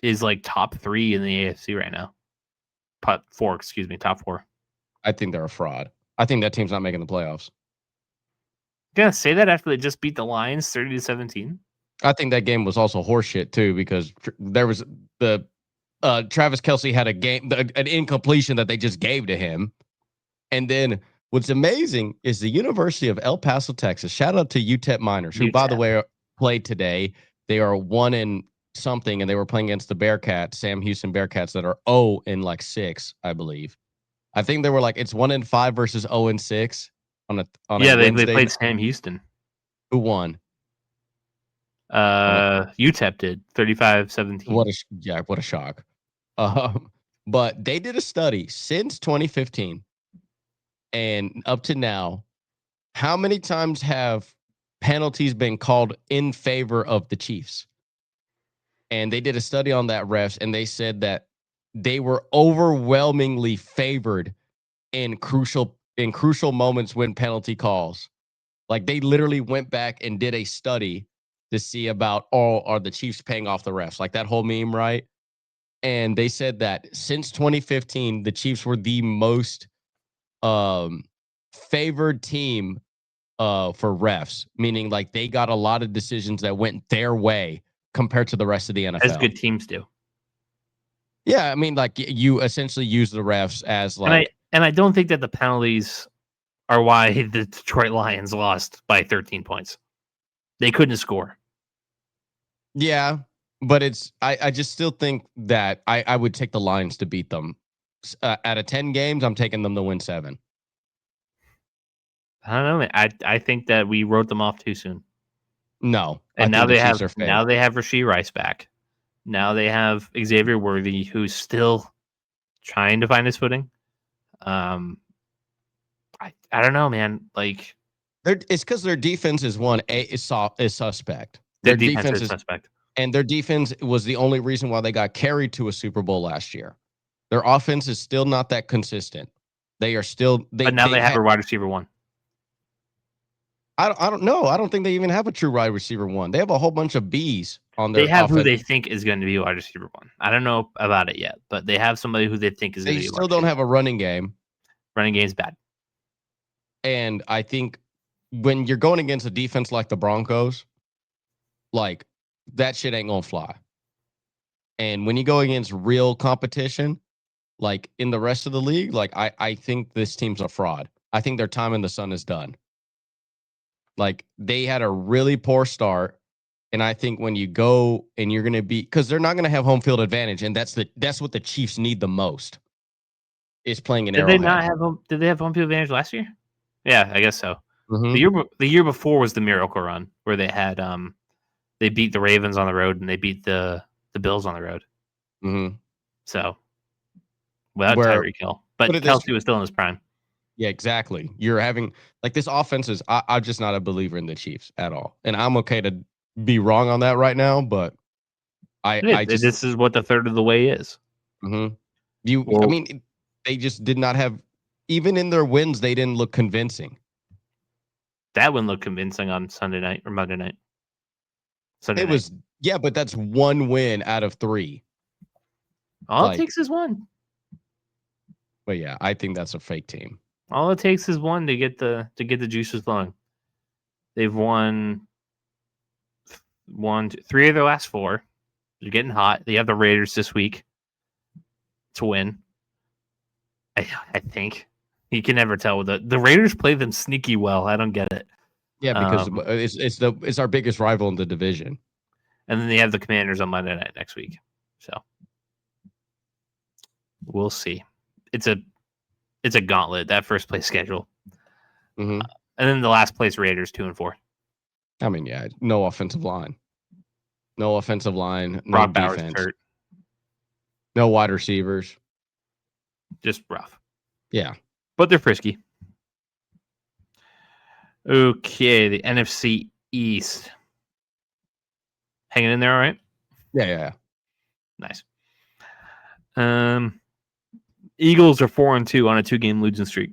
like top 3 in the AFC right now. Top 4. I think they're a fraud. I think that team's not making the playoffs. You gonna say that after they just beat the Lions 30-17? I think that game was also horseshit too, because there was the Travis Kelce had an incompletion that they just gave to him. And then what's amazing is the University of El Paso, Texas. Shout out to UTEP Miners, who, by the way, played today. They are 1-something, and they were playing against the Bearcats, Sam Houston Bearcats, that are 0-6, I believe. I think they were like, it's 1-5 versus 0-6 on a Wednesday. They played Sam Houston. Who won? UTEP did 35-17. What a shock. But they did a study since 2015 and up to now. How many times have penalties been called in favor of the Chiefs? And they did a study on that, refs, and they said that they were overwhelmingly favored in crucial moments when penalty calls. Like, they literally went back and did a study to see about, are the Chiefs paying off the refs? Like that whole meme, right? And they said that since 2015, the Chiefs were the most favored team for refs, meaning like they got a lot of decisions that went their way compared to the rest of the NFL. As good teams do. Yeah, I mean, like you essentially use the refs as like. And I don't think that the penalties are why the Detroit Lions lost by 13 points. They couldn't score. Yeah, but I just still think that I would take the Lions to beat them. Out of 10 games, I'm taking them to win 7. I don't know. I think that we wrote them off too soon. No, and now they have Rashee Rice back. Now they have Xavier Worthy, who's still trying to find his footing. I don't know, man. Like, it's because their defense is suspect. Their defense is suspect, and their defense was the only reason why they got carried to a Super Bowl last year. Their offense is still not that consistent. They are still. But now they have a wide receiver 1. I don't know. I don't think they even have a true wide receiver 1. They have a whole bunch of Bs on their. They have who they think is going to be wide receiver 1. I don't know about it yet, but they have somebody who they think is going to be. They still don't have a running game. Running game's bad. And I think when you're going against a defense like the Broncos, like that shit ain't gonna fly. And when you go against real competition, like in the rest of the league, like I think this team's a fraud. I think their time in the sun is done. Like they had a really poor start, and I think when you go and you're gonna be, because they're not gonna have home field advantage, and that's what the Chiefs need the most. Is playing in Arrowhead. Did they have home field advantage last year? Yeah, I guess so. Mm-hmm. The year before was the miracle run where they had they beat the Ravens on the road and they beat the Bills on the road. Mm-hmm. So without Tyreek Hill, but Kelce was still in his prime. Yeah, exactly. You're having like this offense is. I'm just not a believer in the Chiefs at all, and I'm okay to be wrong on that right now. But this is what the third of the way is. Mm-hmm. I mean, they just did not have. Even in their wins, they didn't look convincing. That one looked convincing on Sunday night or Monday night. Yeah, but that's 1 win out of 3. All it takes is 1. But yeah, I think that's a fake team. All it takes is 1 to get the juices flowing. They've won 3 of their last 4. They're getting hot. They have the Raiders this week to win. I think. You can never tell. The Raiders play them sneaky well. I don't get it. Yeah, because it's our biggest rival in the division. And then they have the Commanders on Monday night next week. So we'll see. It's a gauntlet, that first place schedule. Mm-hmm. And then the last place Raiders 2-4. I mean, yeah, no offensive line. No offensive line, no Brock Bowers defense. hurt. No wide receivers. Just rough. Yeah. But they're frisky. Okay, the NFC East. Hanging in there, all right? Yeah. Nice. Eagles are 4-2 on a 2-game losing streak.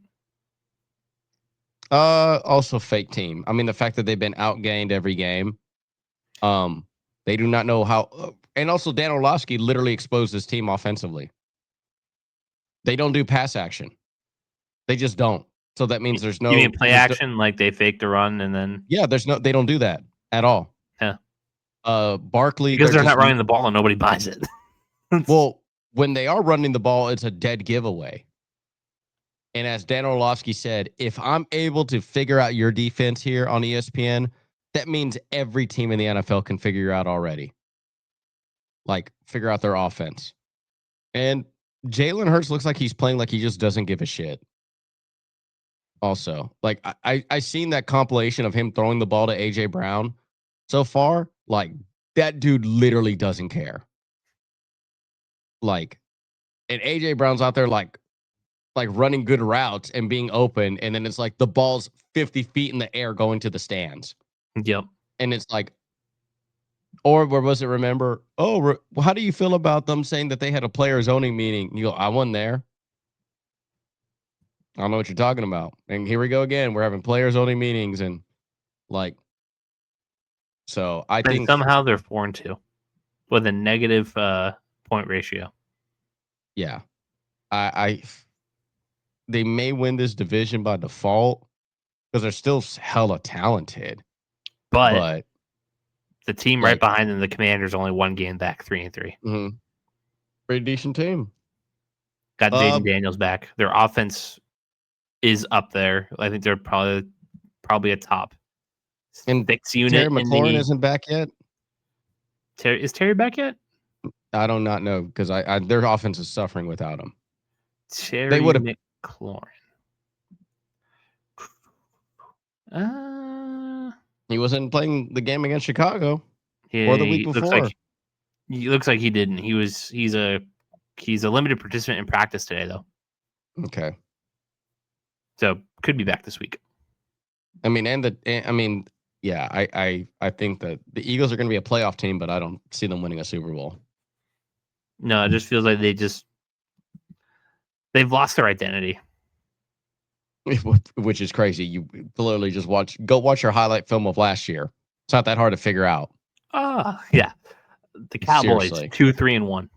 Also fake team. I mean, the fact that they've been outgained every game. They do not know how. And also, Dan Orlovsky literally exposed his team offensively. They don't do pass action. They just don't. So that means there's no. You mean play action, like they faked a run and then? Yeah, they don't do that at all. Yeah. Barkley. Because they're not running the ball and nobody buys it. Well, when they are running the ball, it's a dead giveaway. And as Dan Orlovsky said, if I'm able to figure out your defense here on ESPN, that means every team in the NFL can figure out already. Like, figure out their offense. And Jalen Hurts looks like he's playing like he just doesn't give a shit. Also, like, I seen that compilation of him throwing the ball to A.J. Brown so far. Like, that dude literally doesn't care. Like, and A.J. Brown's out there like running good routes and being open, and then it's like the ball's 50 feet in the air going to the stands. Yep. And it's like, or where was it? Remember? Oh, how do you feel about them saying that they had a player zoning meeting? You go, I wasn't there. I don't know what you're talking about. And here we go again. We're having player zoning meetings and like. So I think somehow they're 4-2 with a negative point ratio. Yeah, they may win this division by default because they're still hella talented. But the team right behind them, the Commanders, only one game back, 3-3. Mm-hmm. Pretty decent team. Got Jaden Daniels back. Their offense is up there. I think they're probably a top 6 unit. Terry McLaurin isn't back yet. Is Terry back yet? I do not know because their offense is suffering without him. Terry McLaurin. He wasn't playing the game against Chicago or the week before. He looks like he didn't. He's a limited participant in practice today, though. Okay. So could be back this week. I mean, yeah, I think that the Eagles are going to be a playoff team, but I don't see them winning a Super Bowl. No, it just feels like they've lost their identity. Which is crazy. You literally just go watch your highlight film of last year. It's not that hard to figure out. Yeah. The Cowboys, 2-3-1.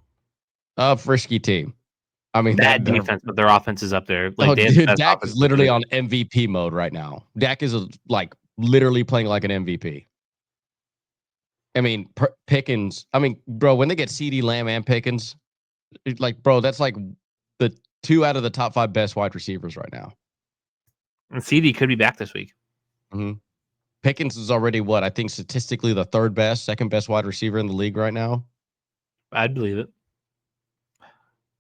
Frisky team. I mean, bad defense, but their offense is up there. Like, Dak is literally on MVP mode right now. Dak is literally playing like an MVP. I mean, Pickens. I mean, bro, when they get CeeDee Lamb and Pickens, bro, that's like the 2 out of the top 5 best wide receivers right now. And CeeDee could be back this week. Mm-hmm. Pickens is already I think statistically the second best wide receiver in the league right now. I'd believe it.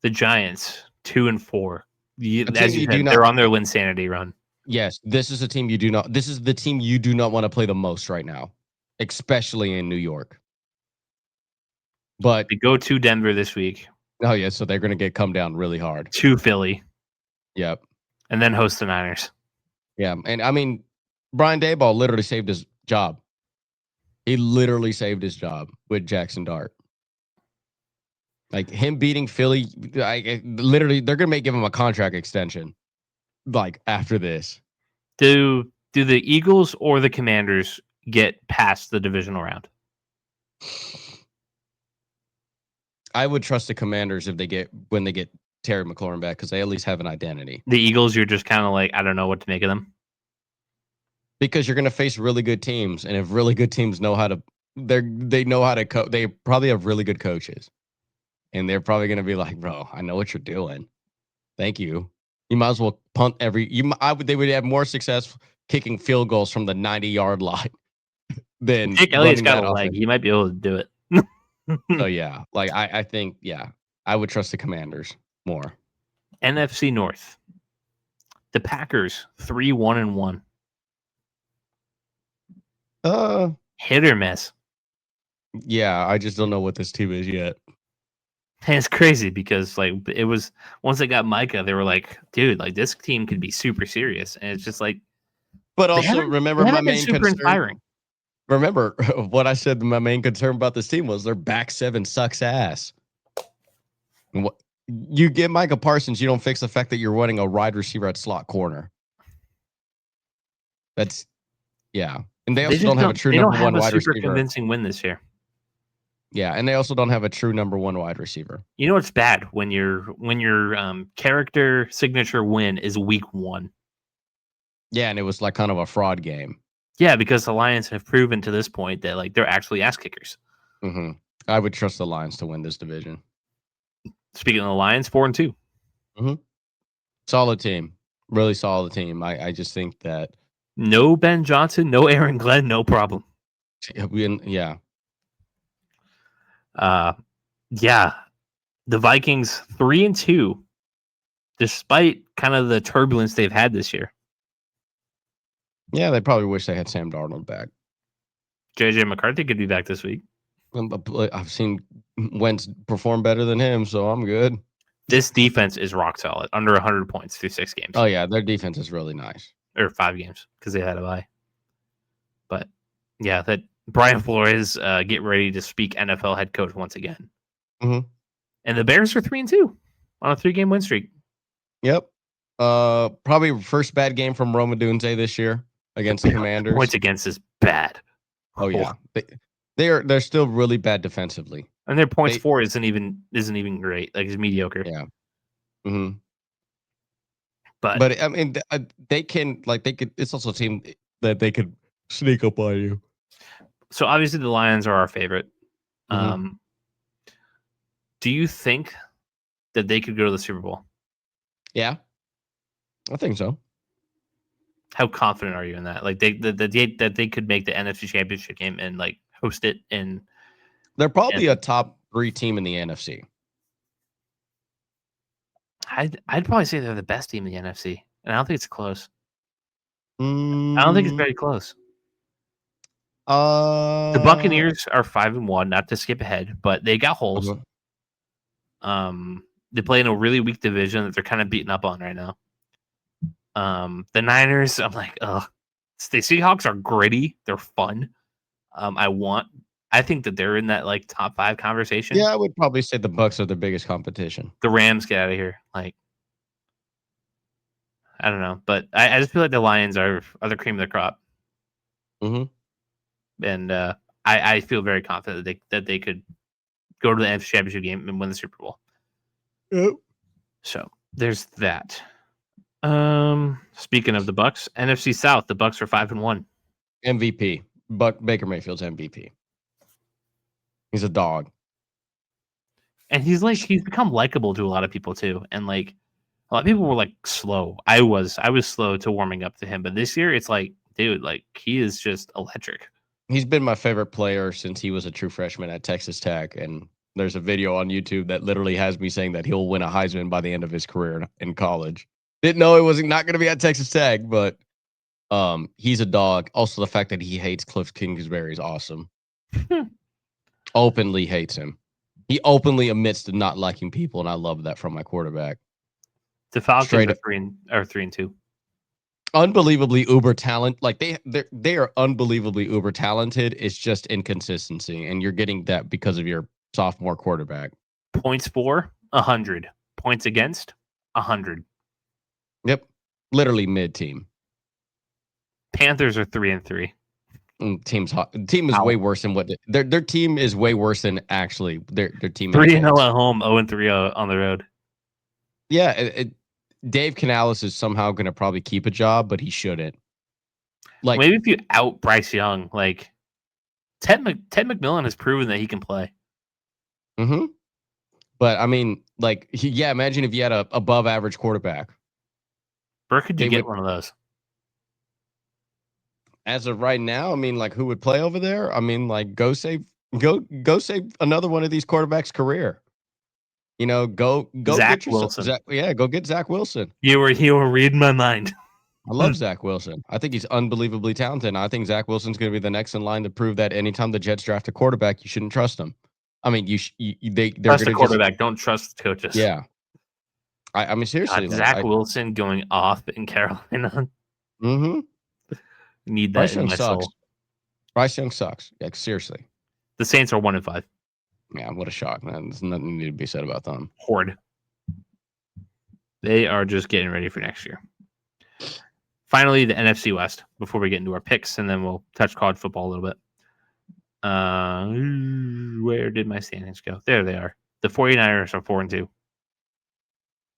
The Giants, 2-4. As you said, they're on their Linsanity run. Yes, this is a team This is the team you do not want to play the most right now, especially in New York. But they go to Denver this week. Oh yeah, so they're going to come down really hard. To Philly. Yep. And then host the Niners. Yeah, and I mean, Brian Daboll literally saved his job. He literally saved his job with Jackson Dart. Like him beating Philly, literally, they're gonna give him a contract extension. Like after this, do the Eagles or the Commanders get past the divisional round? I would trust the Commanders when they get Terry McLaurin back because they at least have an identity. The Eagles, you're just kind of like, I don't know what to make of them. Because you're gonna face really good teams, and if really good teams know how to, they know how to coach. They probably have really good coaches. And they're probably going to be like, bro, I know what you're doing. Thank you. You might as well punt they would have more success kicking field goals from the 90-yard line than Jake Elliott's running got that a leg. offense. He might be able to do it. So yeah, like I think I would trust the Commanders more. NFC North. The Packers 3-1-1. Hit or miss. Yeah, I just don't know what this team is yet. And it's crazy because like it was once they got Micah, they were like, dude, like this team could be super serious. And it's just like But also remember they my haven't been main super concern. inspiring. Remember what I said. My main concern about this team was their back seven sucks ass. And what you get Micah Parsons, you don't fix the fact that you're running a wide receiver at slot corner. That's and they also don't have a true number one wide receiver. Super convincing win this year. Yeah, and they also don't have a true number one wide receiver. You know what's bad when your character signature win is week 1. Yeah, and it was like kind of a fraud game. Yeah, because the Lions have proven to this point that like they're actually ass kickers. Mm-hmm. I would trust the Lions to win this division. Speaking of the Lions, 4-2. Mm-hmm. Solid team, really solid team. I just think that no Ben Johnson, no Aaron Glenn, no problem. Yeah. The Vikings 3-2, despite kind of the turbulence they've had this year. Yeah, they probably wish they had Sam Darnold back. JJ McCarthy could be back this week. I've seen Wentz perform better than him, so I'm good. This defense is rock solid, under 100 points through 6 games. Oh yeah, their defense is really nice. Or 5 games because they had a bye. But yeah, that Brian Flores get ready to speak NFL head coach once again. Mm-hmm. And the Bears are 3-2 on a 3-game win streak. Yep. Probably first bad game from Roma Dunze this year against the Commanders. Points against is bad. Oh yeah, they're still really bad defensively, and their points for isn't even great. Like it's mediocre. Yeah. Mm-hmm. But I mean, they could. It's also a team that they could sneak up on you. So obviously the Lions are our favorite. Mm-hmm. Do you think that they could go to the Super Bowl? Yeah, I think so. How confident are you in that? Like that they could make the NFC Championship game and like host it in. They're probably a top 3 team in the NFC. I'd probably say they're the best team in the NFC, and I don't think it's close. I don't think it's very close. The Buccaneers are 5-1, not to skip ahead, but they got holes. They play in a really weak division that they're kind of beating up on right now. The Niners, I'm like, ugh. The Seahawks are gritty. They're fun. I think that they're in that like top 5 conversation. Yeah, I would probably say the Bucs are the biggest competition. The Rams, get out of here. Like, I don't know, but I just feel like the Lions are the cream of the crop. Mm-hmm. And I feel very confident that they could go to the NFC Championship game and win the Super Bowl. Yep. So there's that. Speaking of the Bucs, NFC South, the Bucs are 5-1. MVP. Baker Mayfield's MVP. He's a dog. And he's become likable to a lot of people too. And like a lot of people were like slow. I was slow to warming up to him, but this year it's like, dude, like he is just electric. He's been my favorite player since he was a true freshman at Texas Tech. And there's a video on YouTube that literally has me saying that he'll win a Heisman by the end of his career in college. Didn't know it was not going to be at Texas Tech, but he's a dog. Also, the fact that he hates Cliff Kingsbury is awesome. Openly hates him. He openly admits to not liking people, and I love that from my quarterback. The Falcons are 3-2. Unbelievably uber talent. Like they are unbelievably uber talented. It's just inconsistency, and you're getting that because of your sophomore quarterback. Points for 100. Points against 100. Yep, literally mid-team. Panthers are 3-3. Team is way worse than what their team is way worse than actually their team. 3-0 at home, 0-3 on the road. Yeah, Dave Canales is somehow going to probably keep a job, but he shouldn't. Like maybe if you out Bryce Young, like Ted McMillan has proven that he can play. Mm-hmm. But I mean, like, imagine if you had a above average quarterback. Where could you They get would, one of those? as of right now, I mean, like, who would play over there? I mean, like, go save another one of these quarterbacks' career. Go Zach get yourself Wilson. Zach. Yeah, go get Zach Wilson. You were reading my mind. I love Zach Wilson. I think he's unbelievably talented. And I think Zach Wilson's going to be the next in line to prove that anytime the Jets draft a quarterback, you shouldn't trust him. I mean, they're Trust the going to just quarterback. Don't trust the coaches. yeah. I mean, seriously, God, Zach Wilson going off in Carolina. Mm-hmm. Need that Bryce in Young my sucks. soul. Bryce Young sucks. Like, seriously. The Saints are 1-5. Yeah, what a shock, man. There's nothing need to be said about them. Horde. They are just getting ready for next year. Finally, the NFC West before we get into our picks, and then we'll touch college football a little bit. Where did my standings go? There they are. The 49ers are 4-2.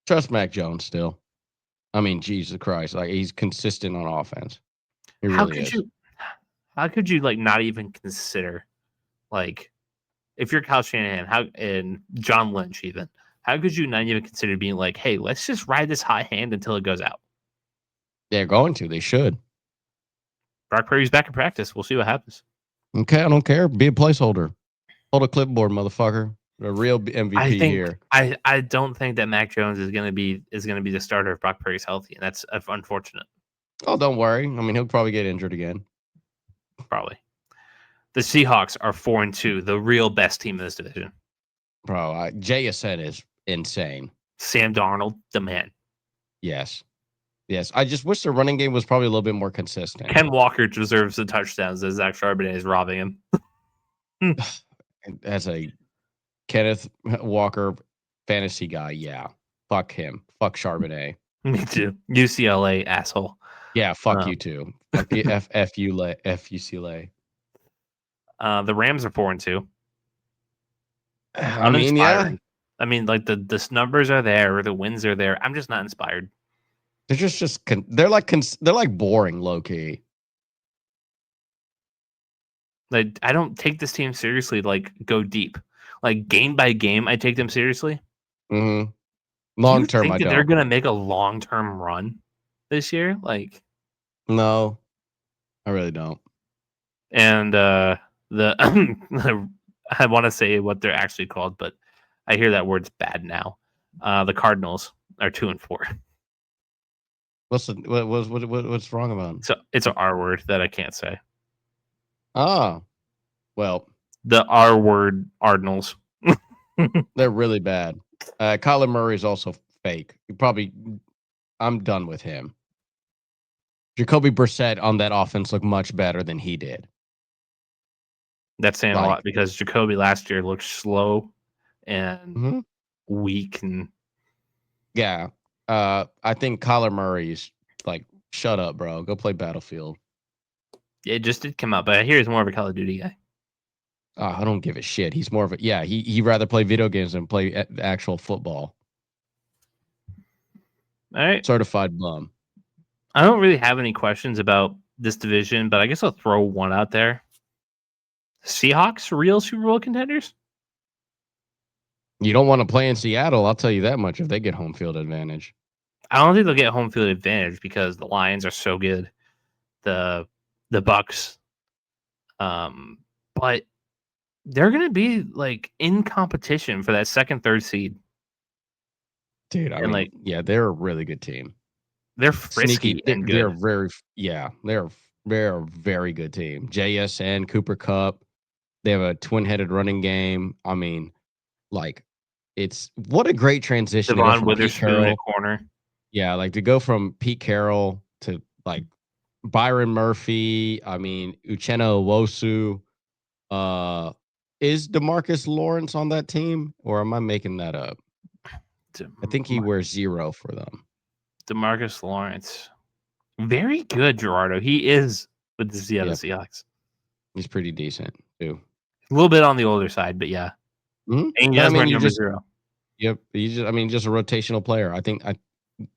Trust Mac Jones still. I mean, Jesus Christ. Like, he's consistent on offense. He really is. How could you like not even consider, like, if you're Kyle Shanahan, and John Lynch even, how could you not even consider being like, hey, let's just ride this hot hand until it goes out? They're going to. They should. Brock Purdy's back in practice. We'll see what happens. Okay, I don't care. Be a placeholder. Hold a clipboard, motherfucker. The real MVP here. I don't think that Mac Jones is gonna be the starter if Brock Purdy's healthy, and that's unfortunate. Oh, don't worry. I mean, he'll probably get injured again. Probably. The Seahawks are 4-2, the real best team in this division. Bro, JSN is insane. Sam Darnold, the man. Yes. I just wish their running game was probably a little bit more consistent. Ken Walker deserves the touchdowns as Zach Charbonnet is robbing him. As a Kenneth Walker fantasy guy, yeah. Fuck him. Fuck Charbonnet. Me too. UCLA asshole. Yeah, fuck you too. Fuck UCLA. The Rams are 4-2. I mean, yeah. I mean, like the numbers are there, the wins are there. I'm just not inspired. They're they're like boring, low key. Like, I don't take this team seriously. Like, go deep. Like, game by game, I take them seriously. Mm-hmm. Long term, I don't. They're gonna make a long term run this year. Like, no, I really don't. And I want to say what they're actually called, but I hear that word's bad now. The Cardinals are 2-4. What's wrong about them? So it's an R word that I can't say. Oh, well, the R word Cardinals. They're really bad. Kyler Murray is also fake. I'm done with him. Jacoby Brissett on that offense looked much better than he did. That's saying a lot because Jacoby last year looked slow and weak. And yeah, I think Kyler Murray's like, shut up, bro. Go play Battlefield. It just did come out, but I hear he's more of a Call of Duty guy. I don't give a shit. He's more of a he'd rather play video games than play actual football. All right, certified bum. I don't really have any questions about this division, but I guess I'll throw one out there. Seahawks, real Super Bowl contenders? You don't want to play in Seattle, I'll tell you that much, if they get home field advantage. I don't think they'll get home field advantage because the Lions are so good. The Bucks. But they're going to be like in competition for that second, third seed. Dude, I mean, they're a really good team. They're frisky and good. They're a very good team. JSN, Cooper Kupp. They have a twin-headed running game. I mean, like, it's what a great transition. Devon Witherspoon at corner. Yeah, like to go from Pete Carroll to like Byron Murphy. I mean, Uchenna Nwosu. Is DeMarcus Lawrence on that team, or am I making that up? I think he wears 0 for them. DeMarcus Lawrence. Very good, Gerardo. He is with the Seattle Seahawks. He's pretty decent, too. A little bit on the older side, but yeah. Mm-hmm. And I mean, number 0. Yep. Just a rotational player. I think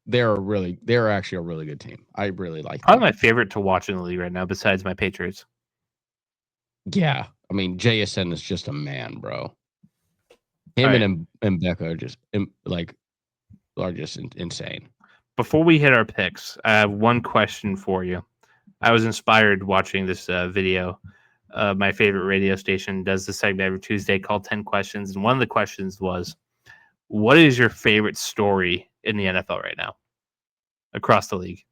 they're actually a really good team. I really like them. Probably my favorite to watch in the league right now, besides my Patriots. Yeah. I mean, JSN is just a man, bro. Him and Becca are just insane. before we hit our picks, I have one question for you. I was inspired watching this video. My favorite radio station does this segment every Tuesday called 10 Questions. And one of the questions was, what is your favorite story in the NFL right now across the league?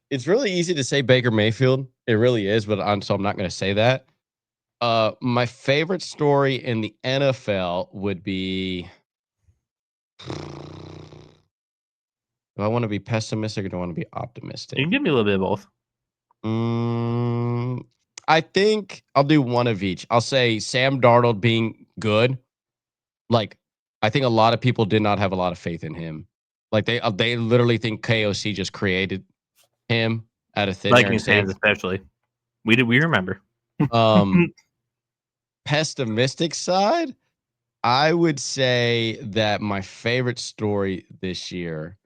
It's really easy to say Baker Mayfield. It really is, but so I'm not going to say that. My favorite story in the NFL would be. Do I want to be pessimistic or do I want to be optimistic? You can give me a little bit of both. I think I'll do one of each. I'll say Sam Darnold being good. Like, I think a lot of people did not have a lot of faith in him. Like, they literally think KOC just created him out of thin air. Vikings fans especially. We remember. Pessimistic side, I would say that my favorite story this year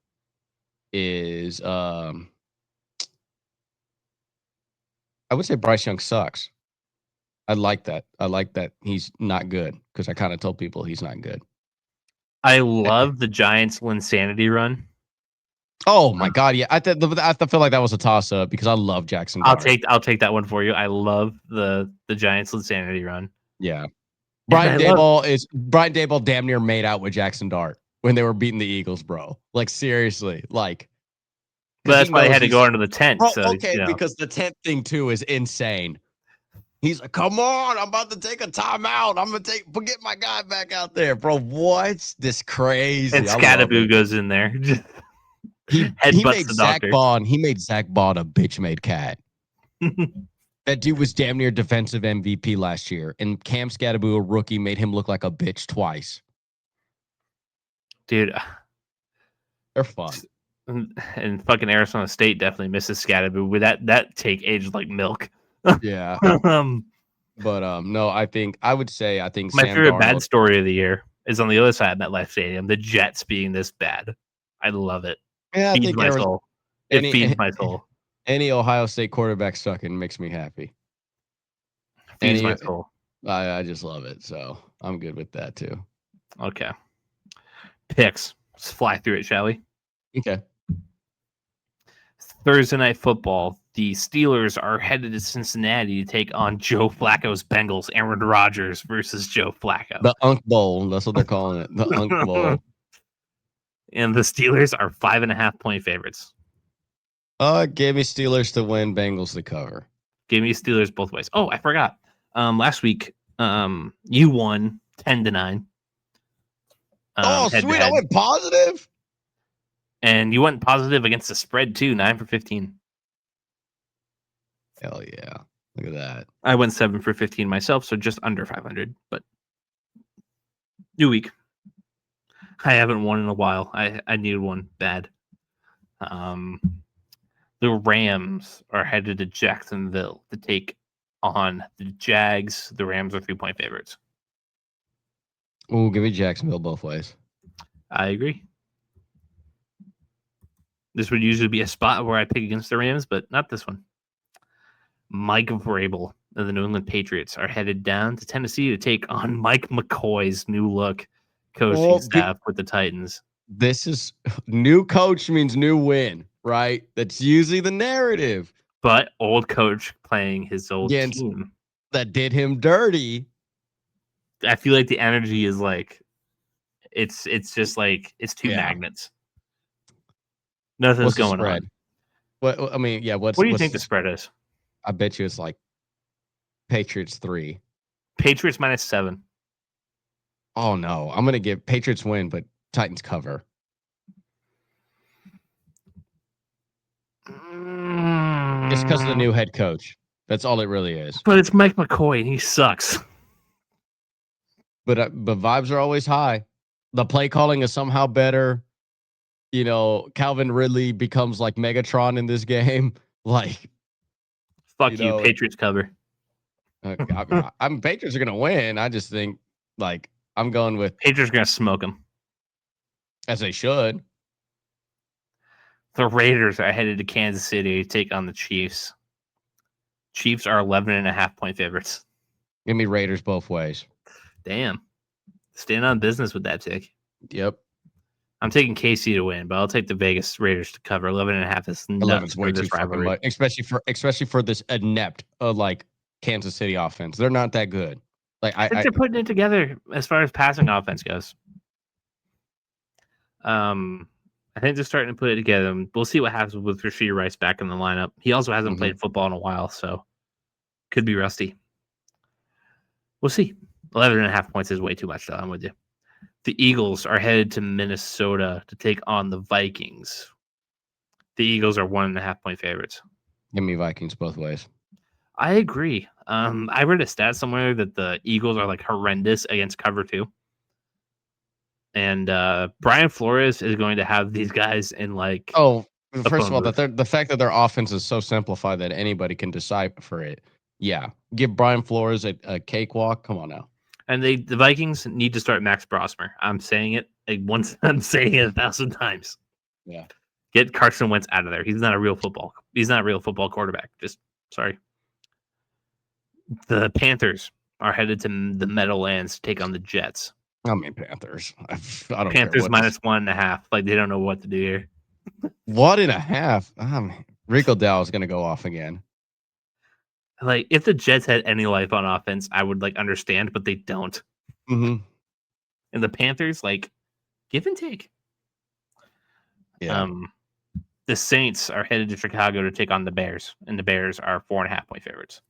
is I would say Bryce Young sucks. I like that. I like that he's not good because I kind of told people he's not good. I love the Giants' Linsanity run. Oh my god, yeah. I feel like that was a toss up because I love Jackson Dart. I'll take that one for you. I love the Giants' Linsanity run. Yeah. Brian Daboll damn near made out with Jackson Dart when they were beating the Eagles, bro. Like seriously, like. But that's why he had to go into the tent. Bro, so, okay, because the tent thing too is insane. He's like, come on, I'm about to take a timeout. I'm gonna get my guy back out there, bro. What's this crazy? And Scattaboo goes in there. he made Zach Bond. He made Zach Bond a bitch made cat. That dude was damn near defensive MVP last year, and Cam Scattaboo, a rookie, made him look like a bitch twice. Dude, they're fun. And fucking Arizona State definitely misses Scattaboo. With that take aged like milk. Yeah. No, I think my my Sam favorite Darnold, bad story of the year is on the other side of MetLife Stadium. The Jets being this bad. I love it. Yeah, I feeds think my soul. It feeds my soul. Any Ohio State quarterback sucking makes me happy. Feeds my soul. I just love it. So I'm good with that too. Okay. Picks. Let's fly through it, shall we? Okay. Thursday Night Football. The Steelers are headed to Cincinnati to take on Joe Flacco's Bengals. Aaron Rodgers versus Joe Flacco. The Unk Bowl. That's what they're calling it. The Unk Bowl. And the Steelers are 5.5-point favorites. Give me Steelers to win, Bengals to cover. Give me Steelers both ways. Oh, I forgot. Last week, you won 10-9. Sweet! I went positive. And you went positive against the spread too, 9 for 15. Hell yeah! Look at that. I went 7 for 15 myself, so just under 500. But new week. I haven't won in a while. I need one bad. The Rams are headed to Jacksonville to take on the Jags. The Rams are 3-point favorites. Oh, give me Jacksonville both ways. I agree. This would usually be a spot where I pick against the Rams, but not this one. Mike Vrabel of the New England Patriots are headed down to Tennessee to take on Mike McCoy's new look coaching staff with the Titans. This is new coach means new win, right? That's usually the narrative. But old coach playing his old team that did him dirty. I feel like the energy is like it's just like it's two magnets. Nothing's going on. What I mean, yeah. What do you think the spread is? I bet you it's like Patriots 3. Patriots -7. Oh no, I'm gonna give Patriots win, but Titans cover. It's because of the new head coach. That's all it really is. But it's Mike McCoy, and he sucks. But vibes are always high. The play calling is somehow better. You know, Calvin Ridley becomes like Megatron in this game. Like, fuck you, Patriots cover. I'm Patriots are gonna win. I just think like I'm going with Patriots are gonna smoke them, as they should. The Raiders are headed to Kansas City to take on the Chiefs. Chiefs are 11.5-point favorites. Give me Raiders both ways. Damn. Staying on business with that tick. Yep. I'm taking KC to win, but I'll take the Vegas Raiders to cover. 11.5 is nuts 11's way for too this fucking rivalry. much, especially for this inept like Kansas City offense. They're not that good. Like I think they're putting it together as far as passing offense goes. I think they're starting to put it together. We'll see what happens with Rashee Rice back in the lineup. He also hasn't played football in a while, so could be rusty. We'll see. 11.5 points is way too much, though. I'm with you. The Eagles are headed to Minnesota to take on the Vikings. The Eagles are 1.5 point favorites. Give me Vikings both ways. I agree. I read a stat somewhere that the Eagles are like horrendous against cover 2. And Brian Flores is going to have these guys in like. Oh, first of all, the fact that their offense is so simplified that anybody can decipher it. Yeah, give Brian Flores a cakewalk. Come on now. And the Vikings need to start Max Brosmer. I'm saying it once. I'm saying it 1,000 times. Yeah. Get Carson Wentz out of there. He's not a real football. He's not a real football quarterback. Just sorry. The Panthers are headed to the Meadowlands to take on the Jets. I mean Panthers. I don't Panthers care. minus 1.5. Like they don't know what to do here. 1.5. Rico Dow is going to go off again. Like if the Jets had any life on offense, I would like understand, but they don't. Mm-hmm. And the Panthers, like, give and take. Yeah. The Saints are headed to Chicago to take on the Bears, and the Bears are 4.5 point favorites.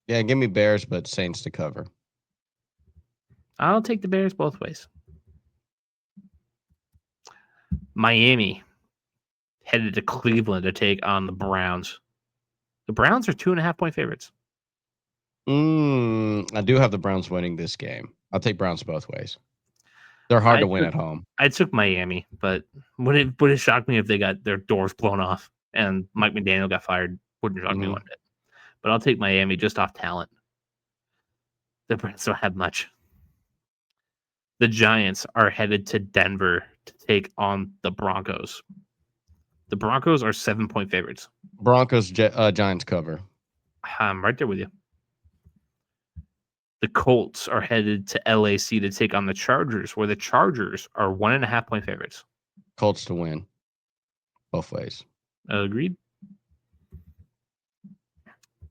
Yeah, give me Bears, but Saints to cover. I'll take the Bears both ways. Miami headed to Cleveland to take on the Browns. The Browns are 2.5 point favorites. I do have the Browns winning this game. I'll take Browns both ways. They're hard to win at home. I took Miami, but would it shock me if they got their doors blown off and Mike McDaniel got fired? Wouldn't shock me one bit. But I'll take Miami just off talent. The Browns don't have much. The Giants are headed to Denver to take on the Broncos. The Broncos are 7 point favorites. Broncos, Giants cover. I'm right there with you. The Colts are headed to LAC to take on the Chargers, where the Chargers are 1.5 point favorites. Colts to win. Both ways. Agreed.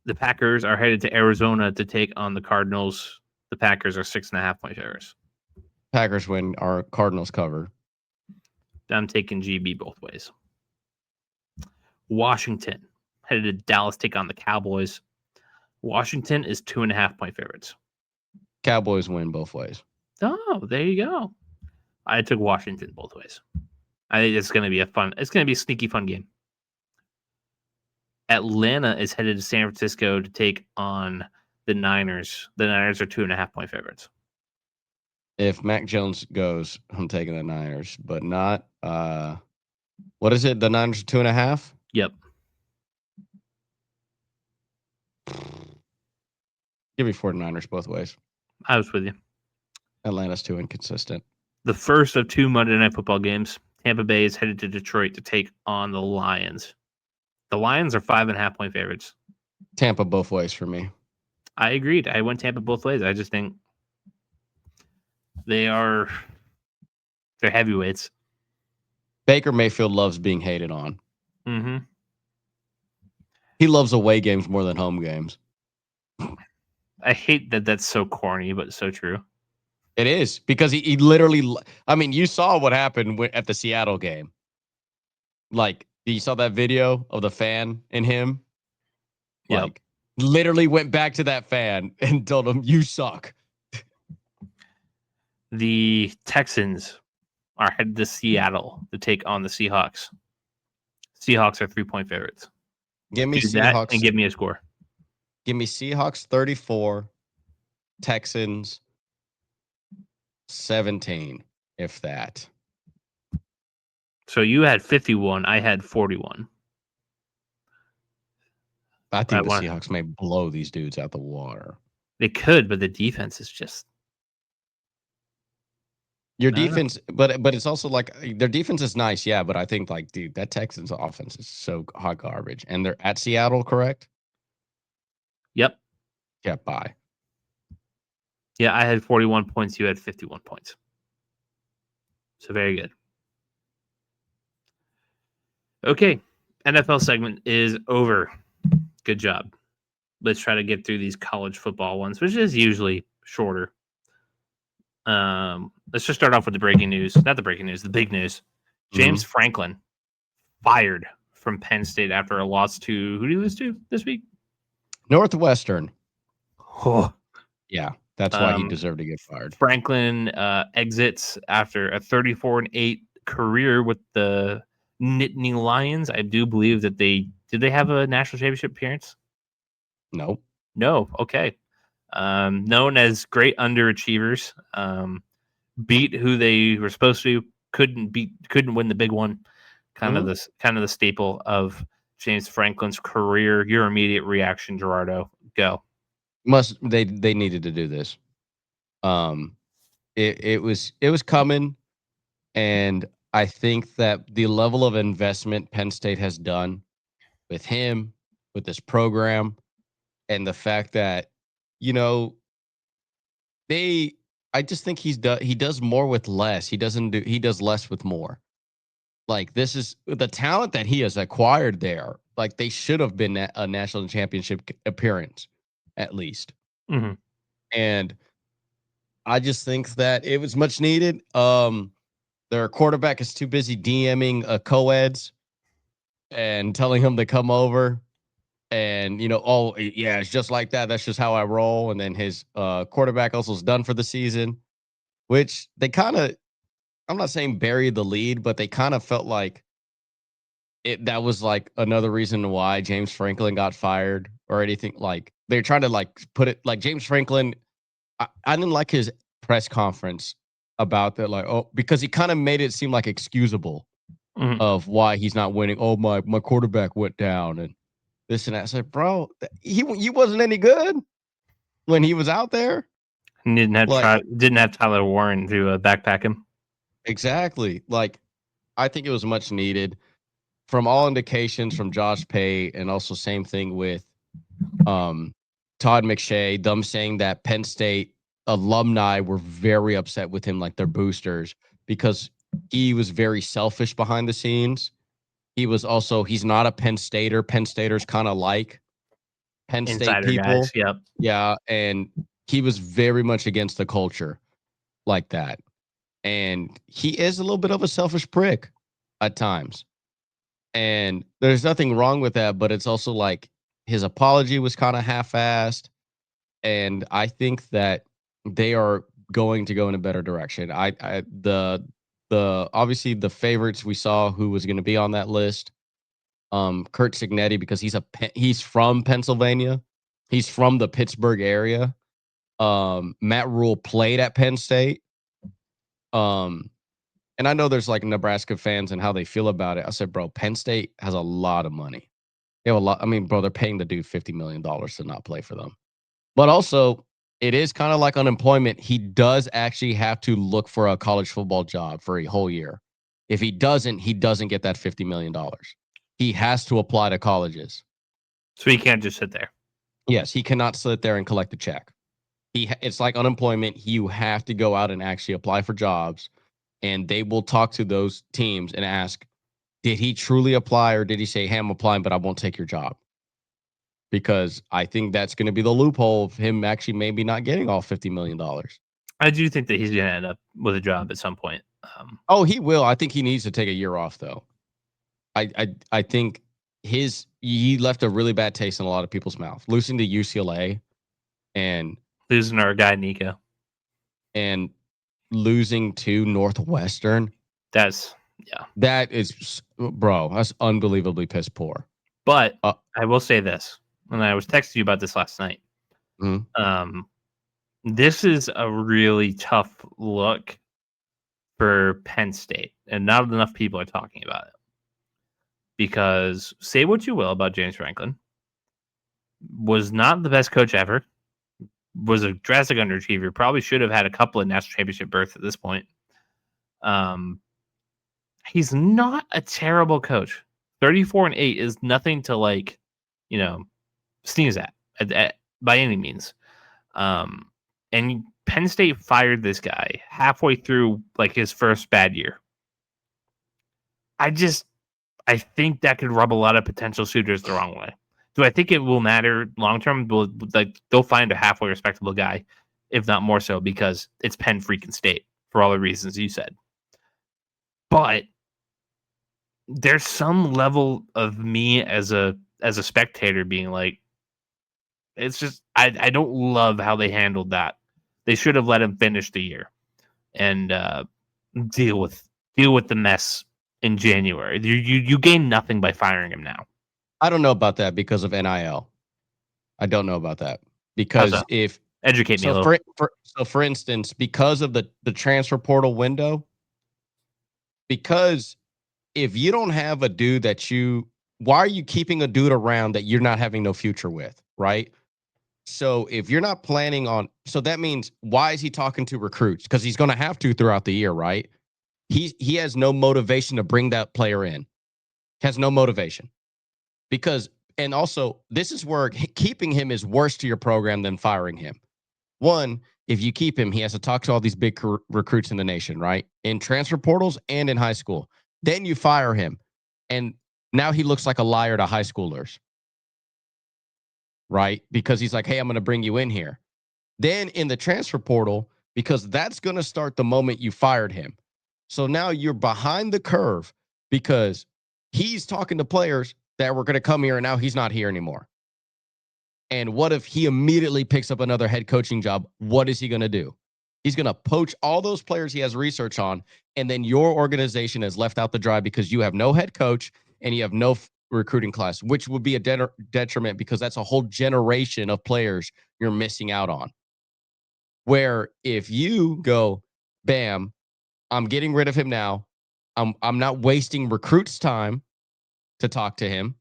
The Packers are headed to Arizona to take on the Cardinals. The Packers are 6.5 point favorites. Packers win. Our Cardinals cover. I'm taking GB both ways. Washington headed to Dallas to take on the Cowboys. Washington is 2.5 point favorites. Cowboys win both ways. Oh, there you go. I took Washington both ways. I think it's going to be a sneaky fun game. Atlanta is headed to San Francisco to take on the Niners. The Niners are 2.5 point favorites. If Mac Jones goes, I'm taking the Niners, but not. What is it? The Niners are 2.5. Yep. Give me 49ers both ways. I was with you. Atlanta's too inconsistent. The first of 2 Monday Night Football games. Tampa Bay is headed to Detroit to take on the Lions. The Lions are 5.5 point favorites. Tampa both ways for me. I agreed. I went Tampa both ways. I just think they're heavyweights. Baker Mayfield loves being hated on. Mm-hmm. He loves away games more than home games. I hate that that's so corny, but so true. It is because he literally. I mean, you saw what happened at the Seattle game. Like, you saw that video of the fan and him. Yep. Like, literally went back to that fan and told him, "You suck." The Texans are headed to Seattle to take on the Seahawks. Seahawks are 3 point favorites. Give me Seahawks and give me a score. Give me Seahawks 34, Texans 17, if that. So you had 51. I had 41. I think the Seahawks may blow these dudes out the water. They could, but the defense is just your defense. But it's also like their defense is nice, yeah. But I think like, dude, that Texans offense is so hot garbage, and they're at Seattle, correct? Yep. Yeah. Bye. Yeah, I had 41 points. You had 51 points. So very good. Okay, NFL segment is over. Good job. Let's try to get through these college football ones, which is usually shorter. Let's just start off with the breaking news. Not the breaking news, the big news. James Franklin fired from Penn State after a loss to, who did he lose to this week? Northwestern. Oh. Yeah, that's why he deserved to get fired. Franklin exits after a 34-8 career with the Nittany Lions. I do believe that did they have a national championship appearance? Nope. No. Okay. Known as great underachievers, beat who they were supposed to, couldn't win the big one. Kind of the staple of James Franklin's career. Your immediate reaction, Gerardo? Go. They needed to do this. It was coming, and I think that the level of investment Penn State has done with him, with this program, and the fact that, I just think he does more with less. He does less with more. Like, this is the talent that he has acquired there. Like, they should have been a national championship appearance at least. Mm-hmm. And I just think that it was much needed. Their quarterback is too busy DMing co-eds and telling him to come over. And, oh, yeah, it's just like that. That's just how I roll. And then his quarterback also is done for the season, which they kind of, I'm not saying buried the lead, but they kind of felt like that was like another reason why James Franklin got fired or anything. Like, they're trying to like put it like James Franklin. I didn't like his press conference about that, like, because he kind of made it seem like excusable of why he's not winning. Oh, my quarterback went down and this and that. I said, bro, he wasn't any good when he was out there. He didn't have Tyler Warren to backpack him. Exactly. Like, I think it was much needed. From all indications from Josh Pay, and also same thing with Todd McShay, them saying that Penn State alumni were very upset with him, like their boosters, because he was very selfish behind the scenes. He's not a Penn Stater. Penn Staters kind of like Penn State Insider people. guys, yep. Yeah, and he was very much against the culture like that. And he is a little bit of a selfish prick at times. And there's nothing wrong with that, but it's also like his apology was kind of half-assed. And I think that they are going to go in a better direction. The obviously the favorites we saw who was going to be on that list, Kurt Signetti, because he's from Pennsylvania, he's from the Pittsburgh area. Matt Rule played at Penn State. And I know there's like Nebraska fans and how they feel about it. I said, bro, Penn State has a lot of money. They have a lot. I mean, bro, they're paying the dude $50 million to not play for them. But also, it is kind of like unemployment. He does actually have to look for a college football job for a whole year. If he doesn't get that $50 million. He has to apply to colleges. So he can't just sit there. Yes, he cannot sit there and collect a check. It's like unemployment. You have to go out and actually apply for jobs, and they will talk to those teams and ask, did he truly apply, or did he say, hey, I'm applying, but I won't take your job? Because I think that's going to be the loophole of him actually maybe not getting all $50 million. I do think that he's going to end up with a job at some point. He will. I think he needs to take a year off, though. I think he left a really bad taste in a lot of people's mouth. Losing to UCLA and losing our guy Nico and losing to Northwestern. That is, bro, that's unbelievably piss poor. But I will say this, and I was texting you about this last night. Mm-hmm. This is a really tough look for Penn State, and not enough people are talking about it. Because say what you will about James Franklin, was not the best coach ever, was a drastic underachiever, probably should have had a couple of national championship berths at this point. He's not a terrible coach. 34-8 is nothing to sneeze at by any means. And Penn State fired this guy halfway through like his first bad year. I think that could rub a lot of potential suitors the wrong way. Do I think it will matter long term? Like they'll find a halfway respectable guy, if not more so, because it's Penn freaking State for all the reasons you said. But there's some level of me as a spectator being like, it's just I don't love how they handled that. They should have let him finish the year and deal with the mess in January. You gain nothing by firing him now. I don't know about that because of NIL. I don't know about that How's because that? Educate me a so little. for instance, because of the transfer portal window, because if you don't have a dude why are you keeping a dude around that you're not having no future with, right? So if you're not planning on, so that means why is he talking to recruits? Because he's going to have to throughout the year, right? He has no motivation to bring that player in. Has no motivation because, and also this is where keeping him is worse to your program than firing him. One, if you keep him, he has to talk to all these big recruits in the nation, right? In transfer portals and in high school. Then you fire him, and now he looks like a liar to high schoolers, right? Because he's like, hey, I'm going to bring you in here. Then in the transfer portal, because that's going to start the moment you fired him. So now you're behind the curve because he's talking to players that were going to come here and now he's not here anymore. And what if he immediately picks up another head coaching job? What is he going to do? He's going to poach all those players he has research on. And then your organization is left out the dry because you have no head coach and you have no recruiting class, which would be a detriment because that's a whole generation of players you're missing out on. Where if you go, bam, I'm getting rid of him now. I'm not wasting recruits' time to talk to him.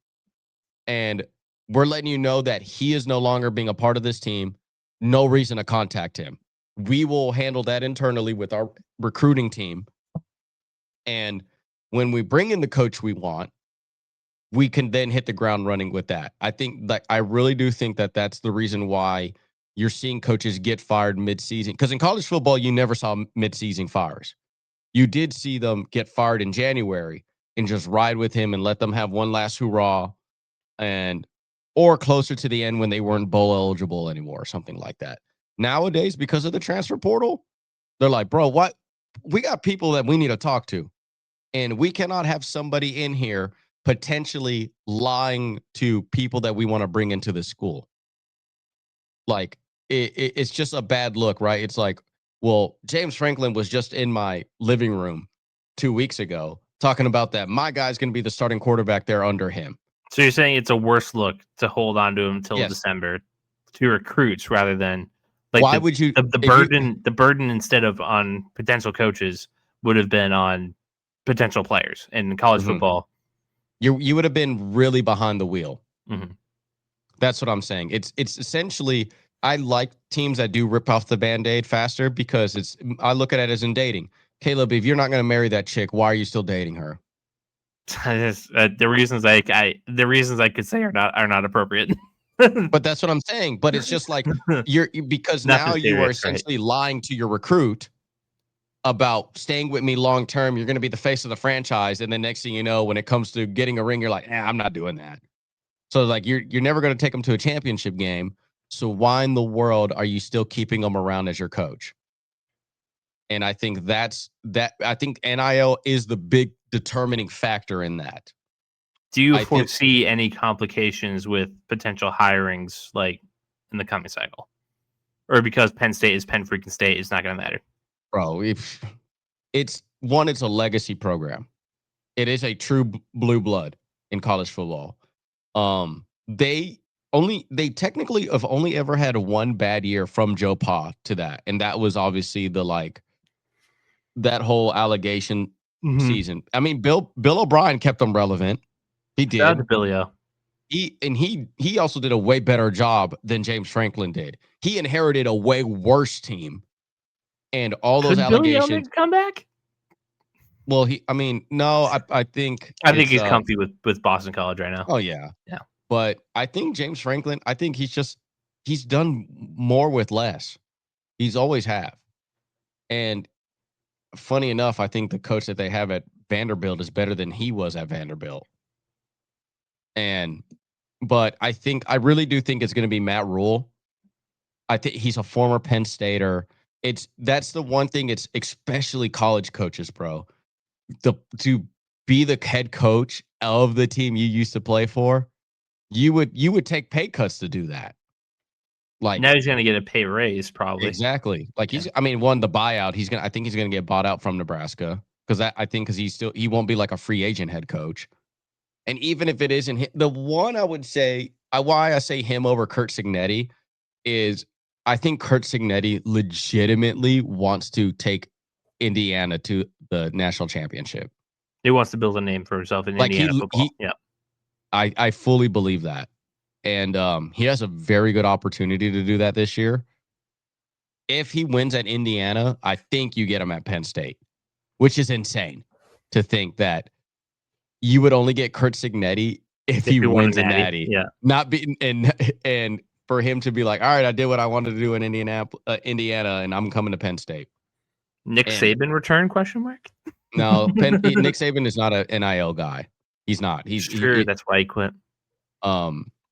And we're letting you know that he is no longer being a part of this team. No reason to contact him. We will handle that internally with our recruiting team. And when we bring in the coach we want, we can then hit the ground running with that. I really do think that that's the reason why you're seeing coaches get fired mid-season. Because in college football, you never saw mid-season fires. You did see them get fired in January and just ride with him and let them have one last hurrah or closer to the end when they weren't bowl eligible anymore or something like that. Nowadays, because of the transfer portal, they're like, bro, what? We got people that we need to talk to. And we cannot have somebody in here potentially lying to people that we want to bring into the school. Like, it's just a bad look, right? It's like, well, James Franklin was just in my living room 2 weeks ago talking about that. My guy's going to be the starting quarterback there under him. So you're saying it's a worse look to hold on to him until December to recruits rather than like why would you the burden instead of on potential coaches would have been on potential players in college football. You would have been really behind the wheel. Mm-hmm. That's what I'm saying. It's essentially, I like teams that do rip off the Band-Aid faster because I look at it as in dating. Kaleb, if you're not going to marry that chick, why are you still dating her? The reasons I could say are not appropriate. But that's what I'm saying. But it's just like because now you are essentially lying to your recruit about staying with me long term. You're going to be the face of the franchise, and then next thing you know, when it comes to getting a ring, you're like, I'm not doing that. So like you're never going to take them to a championship game. So why in the world are you still keeping them around as your coach? And I think I think NIL is the big determining factor in that. Do you foresee any complications with potential hirings like in the coming cycle? Or because Penn State is Penn freaking State, it's not going to matter? Bro, if it's a legacy program. It is a true blue blood in college football. They technically have only ever had one bad year from Joe Pa to that. And that was obviously that whole allegation season. I mean, Bill O'Brien kept them relevant. He did. Shout out to Billy O. He also did a way better job than James Franklin did. He inherited a way worse team. And all those allegations. Billy O come back? Well, I think he's comfy with Boston College right now. Oh yeah. Yeah. But I think James Franklin, I think he's done more with less. He's always have. And funny enough, I think the coach that they have at Vanderbilt is better than he was at Vanderbilt. But I really do think it's going to be Matt Rule. I think he's a former Penn Stater. That's the one thing. It's especially college coaches, bro. To be the head coach of the team you used to play for, you would take pay cuts to do that. Like now he's going to get a pay raise, probably. exactly. Like the buyout. I think he's gonna get bought out from Nebraska because he won't be like a free agent head coach. And even if it isn't him, the one I would say why I say him over Kurt Signetti is I think Kurt Signetti legitimately wants to take Indiana to the national championship. He wants to build a name for himself in Like Indiana football. Yeah. I fully believe that. And he has a very good opportunity to do that this year. If he wins at Indiana, I think you get him at Penn State, which is insane to think that you would only get Kurt Signetti if he wins a natty. Yeah. Not be and for him to be like, all right, I did what I wanted to do in Indiana, and I'm coming to Penn State. Nick Saban return ? No, Nick Saban is not an NIL guy. He's not. That's why he quit.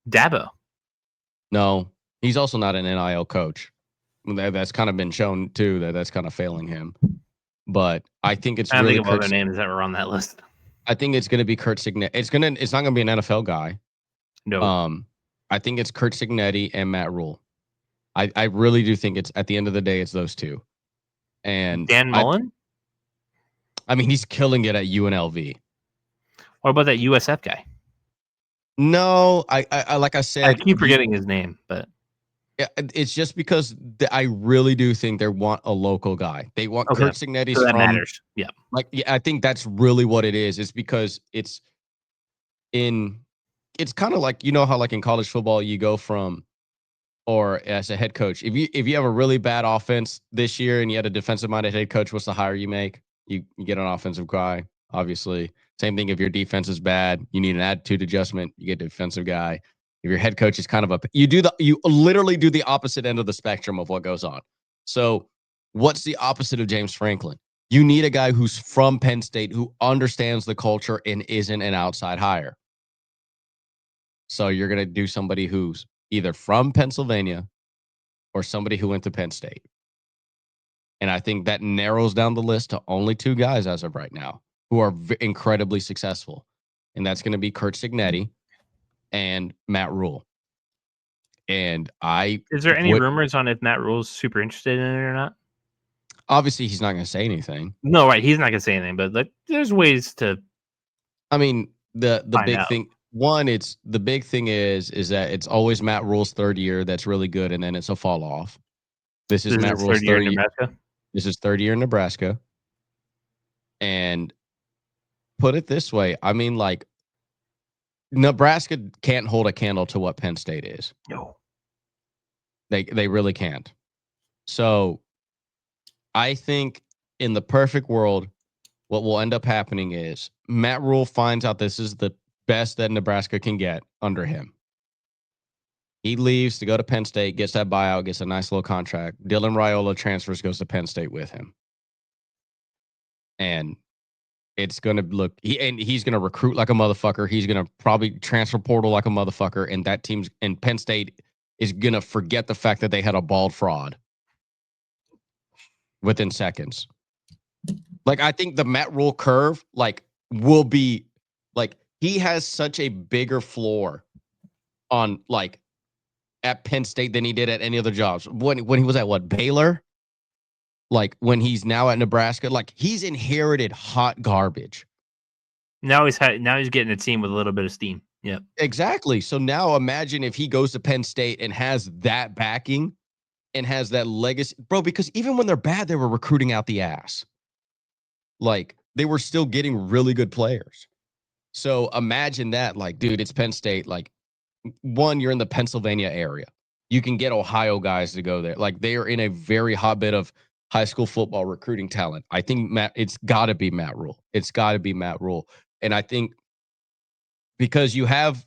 Dabo. No, he's also not an NIL coach. That's kind of been shown too that's kind of failing him. But I think it's I really think of other names that were on that list. I think it's going to be Kurt Signetti. It's not going to be an NFL guy. No. I think it's Kurt Signetti and Matt Rule. I really do think it's at the end of the day it's those two. And Dan Mullen? I mean, he's killing it at UNLV. What about that USF guy? No, I like I said, I keep forgetting his name, but it's just because I really do think they want a local guy. They want Kurt Signetti. So that matters. Yeah. I think that's really what it is. It's because it's kind of like, you know how like in college football you go from, or as a head coach, if you have a really bad offense this year and you had a defensive minded head coach, what's the hire you make? You get an offensive guy, obviously. Same thing if your defense is bad, you need an attitude adjustment, you get a defensive guy. If your head coach is kind of you literally do the opposite end of the spectrum of what goes on. So what's the opposite of James Franklin? You need a guy who's from Penn State, who understands the culture and isn't an outside hire. So you're going to do somebody who's either from Pennsylvania or somebody who went to Penn State. And I think that narrows down the list to only two guys as of right now who are incredibly successful. And that's going to be Kurt Signetti and Matt Rule. And is there any rumors on if Matt Rule's super interested in it or not? Obviously, he's not going to say anything. No, right. He's not going to say anything, but like, there's ways to. I mean, the big thing. One, the big thing is that it's always Matt Rule's third year that's really good, and then it's a fall off. This is Matt Rule's third year in Nebraska. This is third year in Nebraska. And put it this way, I mean, like, Nebraska can't hold a candle to what Penn State is. No. They really can't. So I think in the perfect world, what will end up happening is Matt Rule finds out this is the best that Nebraska can get under him. He leaves to go to Penn State, gets that buyout, gets a nice little contract. Dylan Raiola transfers, goes to Penn State with him. And it's going to look, he's going to recruit like a motherfucker. He's going to probably transfer portal like a motherfucker. And that team's, and Penn State is going to forget the fact that they had a bald fraud within seconds. Like, I think the Matt Rule curve, like, will be, like, he has such a bigger floor on, like, at Penn State than he did at any other jobs. When he was at Baylor? Like, when he's now at Nebraska, like, he's inherited hot garbage. Now he's getting a team with a little bit of steam. Yeah. Exactly. So now imagine if he goes to Penn State and has that backing and has that legacy. Bro, because even when they're bad, they were recruiting out the ass. Like, they were still getting really good players. So imagine that, like, dude, it's Penn State. Like, one, you're in the Pennsylvania area. You can get Ohio guys to go there. Like, they are in a very hotbed of high school football recruiting talent. I think it's got to be Matt Rule. It's got to be Matt Rule. And I think because you have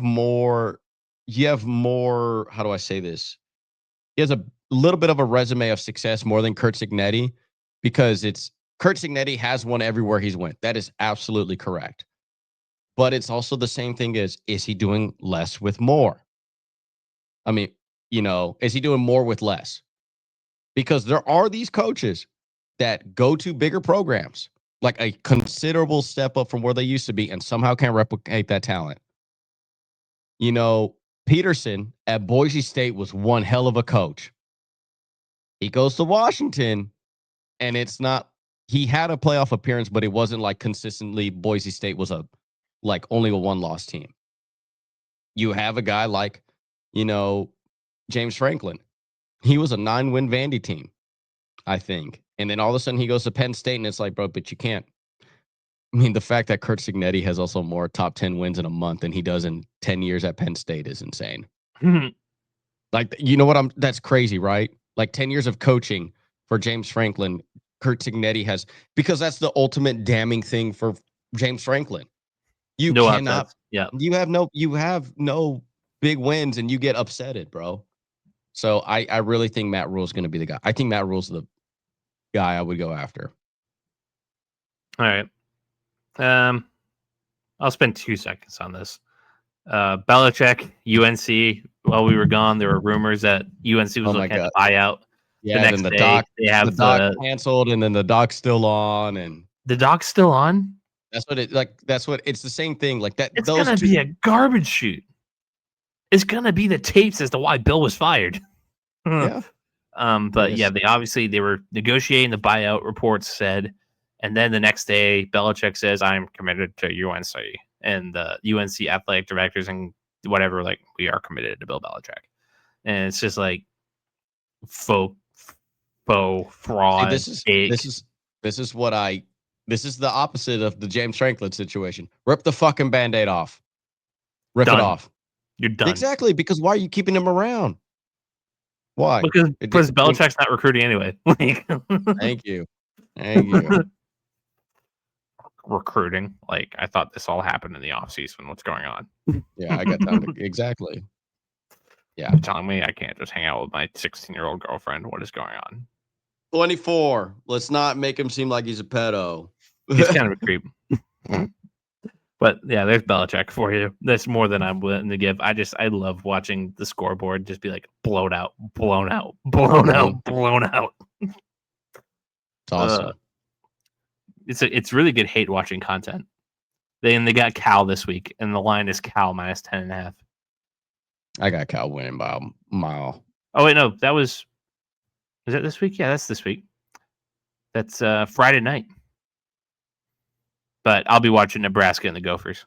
more, how do I say this? He has a little bit of a resume of success more than Kurt Signetti, because Kurt Signetti has won everywhere he's went. That is absolutely correct. But it's also the same thing as, is he doing less with more? I mean, is he doing more with less? Because there are these coaches that go to bigger programs, like a considerable step up from where they used to be, and somehow can't replicate that talent. Peterson at Boise State was one hell of a coach. He goes to Washington, and it's not, he had a playoff appearance, but it wasn't like consistently Boise State was only a one-loss team. You have a guy like, James Franklin. He was a 9-win Vandy team, I think. And then all of a sudden he goes to Penn State, and it's like, bro, but you can't. I mean, the fact that Kurt Signetti has also more top 10 wins in a month than he does in 10 years at Penn State is insane. Like, that's crazy, right? Like 10 years of coaching for James Franklin, Kurt Signetti has, because that's the ultimate damning thing for James Franklin. You cannot, you have no big wins and you get upsetted, bro. So I really think Matt Rule is going to be the guy. I think Matt Rule's the guy I would go after. All right. I'll spend 2 seconds on this. Belichick, UNC. While we were gone, there were rumors that UNC was looking at the buyout. Yeah, the next then the doc canceled, and then the doc's still on, and the doc's still on. That's what it's the same thing. Like that. It's gonna be a garbage shoot. It's gonna be the tapes as to why Bill was fired. Yeah. But yeah, they were negotiating the buyout. Reports said, and then the next day, Belichick says, "I'm committed to UNC," and the UNC athletic directors and whatever, like, we are committed to Bill Belichick, and it's just like faux fraud. See, this is the opposite of the James Franklin situation. Rip the fucking Band-Aid off. Rip it off. You're done. Exactly, because why are you keeping him around? Why? Because Belichick's not recruiting anyway. Thank you. Recruiting. Like, I thought this all happened in the offseason. What's going on? Yeah, I got time to exactly. Yeah. You're telling me I can't just hang out with my 16-year-old girlfriend. What is going on? 24. Let's not make him seem like he's a pedo. He's kind of a creep. But yeah, there's Belichick for you. That's more than I'm willing to give. I love watching the scoreboard just be like blown out. It's awesome. It's really good hate watching content. They got Cal this week, and the line is Cal minus 10.5. I got Cal winning by a mile. Oh wait, no, is that this week? Yeah, that's this week. That's Friday night. But I'll be watching Nebraska and the Gophers.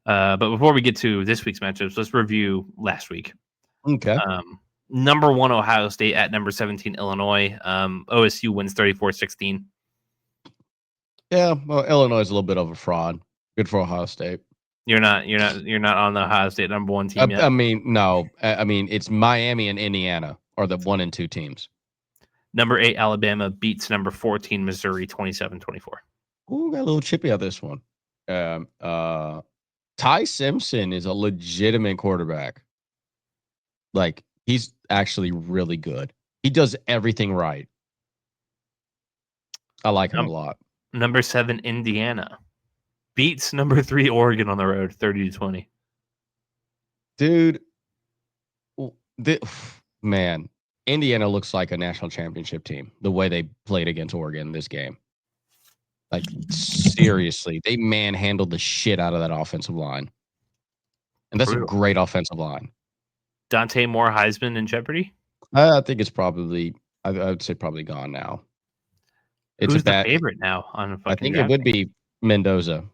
But before we get to this week's matchups, let's review last week. Okay. Number 1 Ohio State at number 17 Illinois. OSU wins 34-16. Yeah, well, Illinois is a little bit of a fraud. Good for Ohio State. You're not on the Ohio State number 1 team yet. I mean, no. I mean, it's Miami and Indiana are the 1 and 2 teams. Number 8 Alabama beats number 14 Missouri 27-24. Ooh, got a little chippy on this one. Ty Simpson is a legitimate quarterback. Like, he's actually really good. He does everything right. I like him a lot. Number 7 Indiana beats number 3 Oregon on the road 30-20. Dude, man, Indiana looks like a national championship team the way they played against Oregon in this game. Like, seriously, they manhandled the shit out of that offensive line. And that's a great offensive line. Dante Moore Heisman in jeopardy? I think it's probably, I would say probably gone now. Who's the favorite now on a fucking I think it would be Mendoza.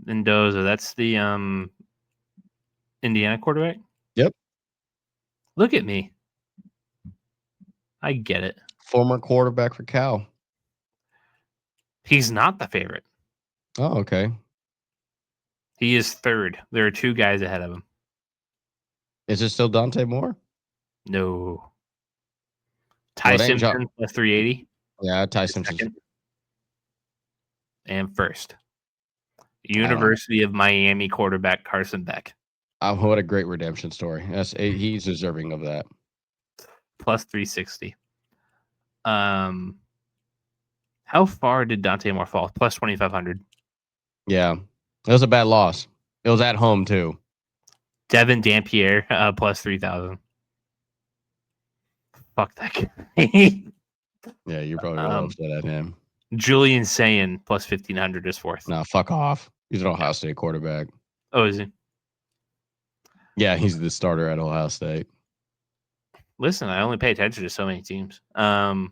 That's the Indiana quarterback? Yep. Look at me. I get it. Former quarterback for Cal. He's not the favorite. Oh, okay. He is 3rd. There are 2 guys ahead of him. Is it still Dante Moore? No. Ty Simpson plus 380. Yeah, Ty Simpson. And 1st. University of Miami quarterback Carson Beck. What a great redemption story. He's deserving of that. Plus 360. How far did Dante Moore fall? Plus 2,500. Yeah. It was a bad loss. It was at home, too. Devin Dampier plus 3,000. Fuck that guy. Yeah, you're probably really upset at him. Julian Sayin plus 1,500 is fourth. Nah, fuck off. He's an Ohio State quarterback. Oh, is he? Yeah, he's the starter at Ohio State. Listen, I only pay attention to so many teams. Number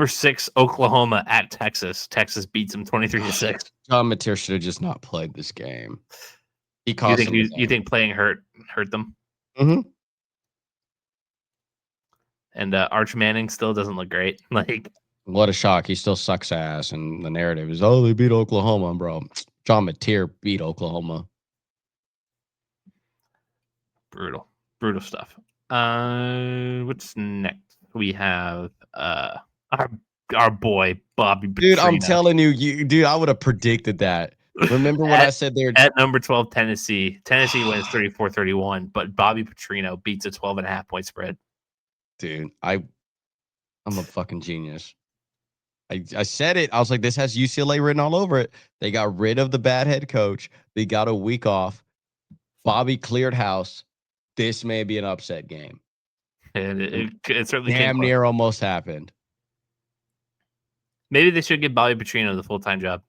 6, Oklahoma at Texas. Texas beats them 23-6. John Mateer should have just not played this game. He You cost think him. you think playing hurt them? Mm-hmm. And Arch Manning still doesn't look great. Like, what a shock. He still sucks ass. And the narrative is, oh, they beat Oklahoma, bro. John Mateer beat Oklahoma. brutal stuff. What's next? We have our boy Bobby Petrino. Dude, I'm telling you, dude, I would have predicted that. Remember when I said they're at number 12 Tennessee. Tennessee wins 34-31, but Bobby Petrino beats a 12.5 point spread. Dude, I'm a fucking genius. I said it. I was like, this has UCLA written all over it. They got rid of the bad head coach. They got a week off. Bobby cleared house. This may be an upset game. And it certainly damn near almost happened. Maybe they should give Bobby Petrino the full-time job.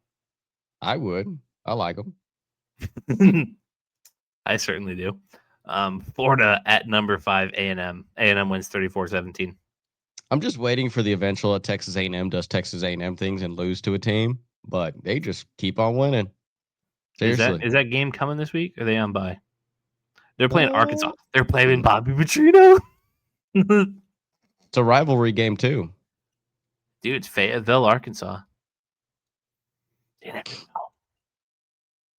I would. I like him. I certainly do. Florida at number 5 A&M. A&M wins 34-17. I'm just waiting for the eventual Texas A&M does Texas A&M things and lose to a team, but they just keep on winning. Seriously. Is that game coming this week? Or are they on bye? They're playing Arkansas. They're playing Bobby Petrino. It's a rivalry game too. Dude, it's Fayetteville, Arkansas.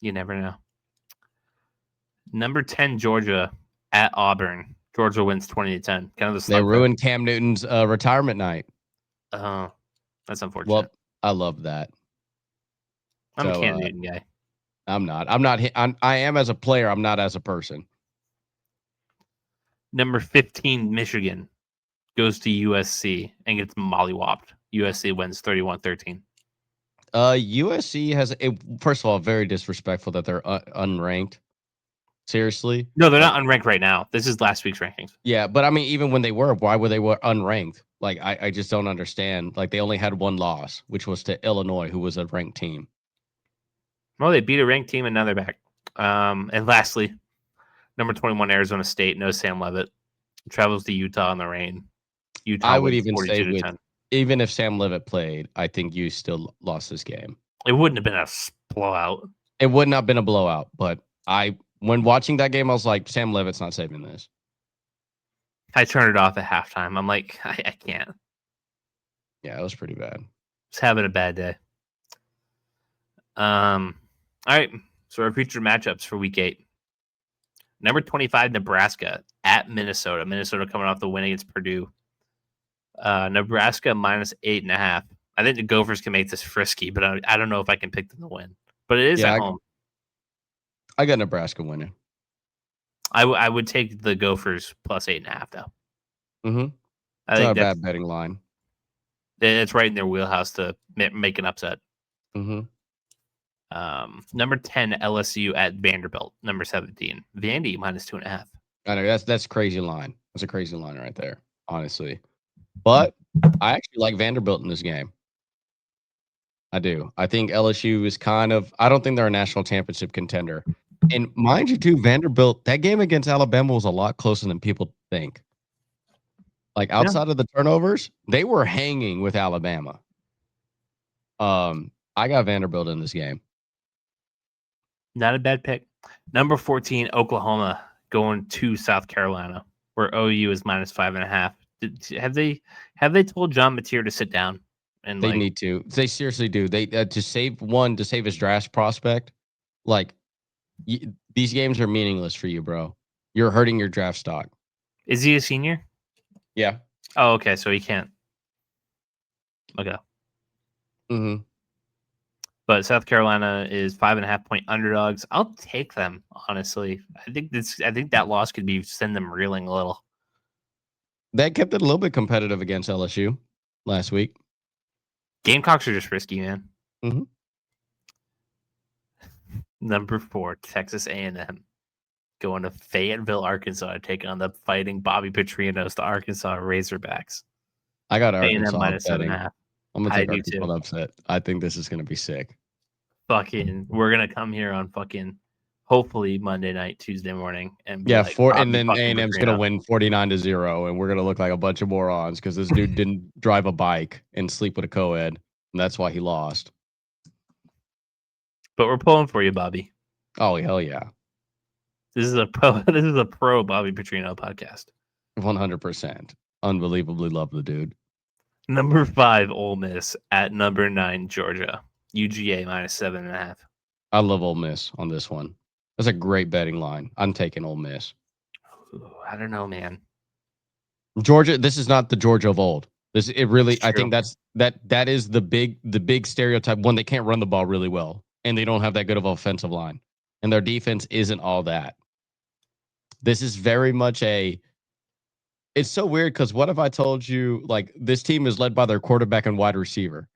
You never know. Number 10, Georgia at Auburn. Georgia wins 20-10. Kind of they ruined Cam Newton's retirement night. Oh, that's unfortunate. Well, I love that. I'm a Cam Newton guy. I'm not. I am as a player. I'm not as a person. Number 15, Michigan goes to USC and gets mollywopped. USC wins 31-13. USC has first of all, very disrespectful that they're unranked. Seriously? No, they're not unranked right now. This is last week's rankings. Yeah, but I mean, even when they were, why were they unranked? Like, I just don't understand. Like, they only had one loss, which was to Illinois, who was a ranked team. Well, they beat a ranked team, and now they're back. And lastly, number 21, Arizona State, no Sam Leavitt. Travels to Utah in the rain. Utah I would even say, even if Sam Leavitt played, I think you still lost this game. It wouldn't have been a blowout. It would not have been a blowout, but when watching that game, I was like, Sam Leavitt's not saving this. I turned it off at halftime. I'm like, I can't. Yeah, it was pretty bad. Just having a bad day. All right. So our future matchups for week 8. Number 25, Nebraska at Minnesota. Minnesota coming off the win against Purdue. Nebraska minus 8.5. I think the Gophers can make this frisky, but I don't know if I can pick them to win. But it is at home. I got Nebraska winning. I would take the Gophers plus 8.5 though. Mm-hmm. It's not a bad betting line. It's right in their wheelhouse to make an upset. Mm-hmm. Number 10, LSU at Vanderbilt. Number 17, Vandy minus 2.5. I know that's crazy line. That's a crazy line right there, honestly. But I actually like Vanderbilt in this game. I do. I think LSU is I don't think they're a national championship contender. And mind you, too, Vanderbilt, that game against Alabama was a lot closer than people think. Like, outside of the turnovers, they were hanging with Alabama. I got Vanderbilt in this game. Not a bad pick. Number 14, Oklahoma going to South Carolina, where OU is minus 5.5. Have they told John Mateer to sit down? And they need to. They seriously do. They to save his draft prospect. Like, these games are meaningless for you, bro. You're hurting your draft stock. Is he a senior? Yeah. Oh, okay. So he can't. Okay. Mm-hmm. But South Carolina is 5.5 point underdogs. I'll take them, honestly. I think that loss could send them reeling a little. They kept it a little bit competitive against LSU last week. Gamecocks are just risky, man. Mm-hmm. Number 4, Texas A&M. Going to Fayetteville, Arkansas to take on the Fighting Bobby Petrinos, the Arkansas Razorbacks. I got A&M Arkansas minus upsetting. 7.5. I'm gonna I take do Arkansas too. upset. I think this is gonna be sick. We're gonna come here on hopefully Monday night, Tuesday morning, and be Yeah, like, and Bobby then fucking A&M's gonna Petrino. win 49-0, and we're gonna look like a bunch of morons because this dude didn't drive a bike and sleep with a co-ed, and that's why he lost. But we're pulling for you, Bobby. Oh hell yeah! This is a pro Bobby Petrino podcast. 100%. Unbelievably love the dude. Number 5, Ole Miss at number 9, Georgia. UGA minus 7.5. I love Ole Miss on this one. That's a great betting line. I'm taking Ole Miss. Ooh, I don't know, man. Georgia. This is not the Georgia of old. I True. think that is the big stereotype. One, they can't run the ball really well, and they don't have that good of an offensive line, and their defense isn't all that. This is very much it's so weird because what if I told you like this team is led by their quarterback and wide receiver?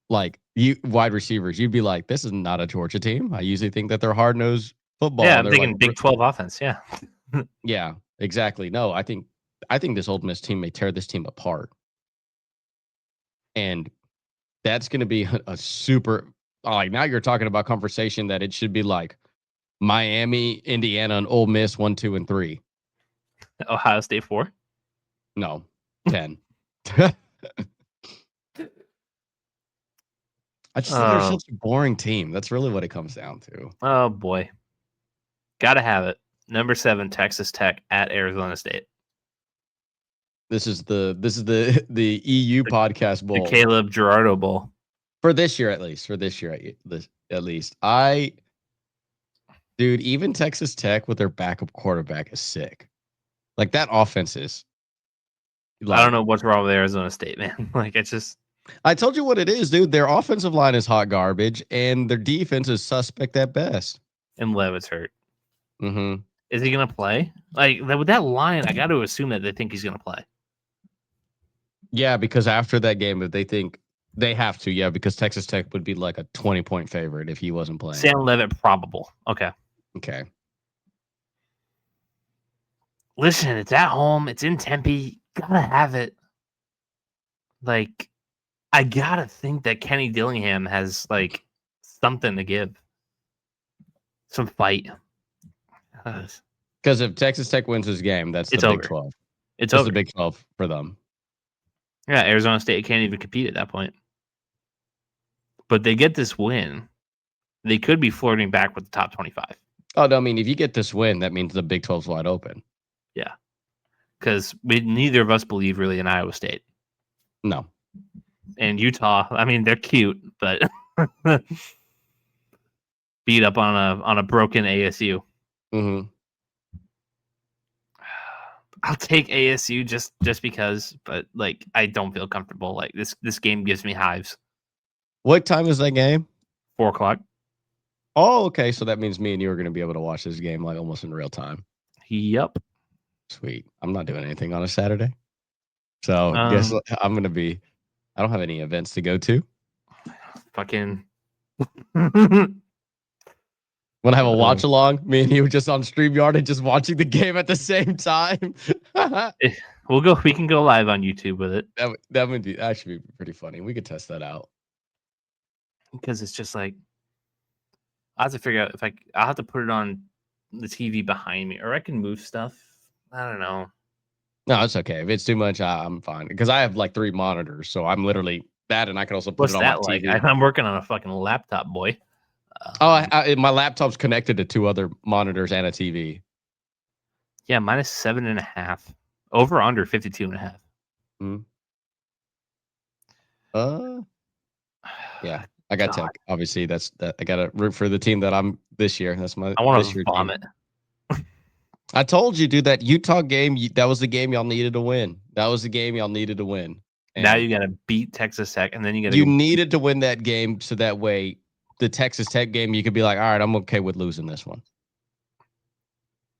Like you wide receivers, you'd be like, this is not a Georgia team. I usually think that they're hard nosed football. Yeah, And I'm they're like, thinking Big 12 offense. Yeah. yeah, exactly. No, I think this Ole Miss team may tear this team apart, and that's going to be a super. Like now you're talking about conversation that it should be like Miami, Indiana, and Ole Miss 1, 2, and 3. Ohio State 4. No, 10. I just think they're such a boring team. That's really what it comes down to. Oh boy. Gotta have it. Number 7, Texas Tech at Arizona State. This is the EU podcast bowl. The Kaleb Gerardo Bowl. For this year at least. Dude, even Texas Tech with their backup quarterback is sick. Like that offense is. I don't know what's wrong with Arizona State, man. Like it's just. I told you what it is, dude. Their offensive line is hot garbage, and their defense is suspect at best. And Levitt's hurt. Mm-hmm. Is he gonna play? Like with that line, I got to assume that they think he's gonna play. Yeah, because after that game, if they think they have to, yeah, because Texas Tech would be like a 20-point favorite if he wasn't playing. Sam Levitt probable. Okay. Listen, it's at home. It's in Tempe. Gotta have it. Like, I gotta think that Kenny Dillingham has like something to give. Some fight. Because if Texas Tech wins this game, that's the Big 12. It's over. The Big 12 for them. Yeah, Arizona State can't even compete at that point. But they get this win, they could be flirting back with the top 25. Oh, no, I mean, if you get this win, that means the Big 12's wide open. Yeah. Because neither of us believe really in Iowa State. No. And Utah, I mean, they're cute, but beat up on a broken ASU. Mm-hmm. I'll take ASU just because, but like I don't feel comfortable. Like this game gives me hives. What time is that game? 4:00. Oh, okay. So that means me and you are going to be able to watch this game like almost in real time. Yep. Sweet. I'm not doing anything on a Saturday, so guess what? I don't have any events to go to. Fucking. Want to have a watch along? Me and you just on StreamYard and just watching the game at the same time. We can go live on YouTube with it. That would be actually be pretty funny. We could test that out. Because it's just like I have to figure out if I'll have to put it on the TV behind me, or I can move stuff. I don't know. No, it's okay. If it's too much, I'm fine. Because I have like 3 monitors, so I'm literally that, and I can also put it on my TV. Like? I'm working on a fucking laptop, boy. My laptop's connected to 2 other monitors and a TV. Yeah, minus 7.5. Over under 52.5. Yeah, I got Tech. Obviously, I got to root for the team that I'm this year. That's my. I want to vomit. I told you, dude, that Utah game. That was the game y'all needed to win. And now you got to beat Texas Tech, and then you got to. You needed to win that game, so that way, the Texas Tech game, you could be like, all right, I'm okay with losing this one.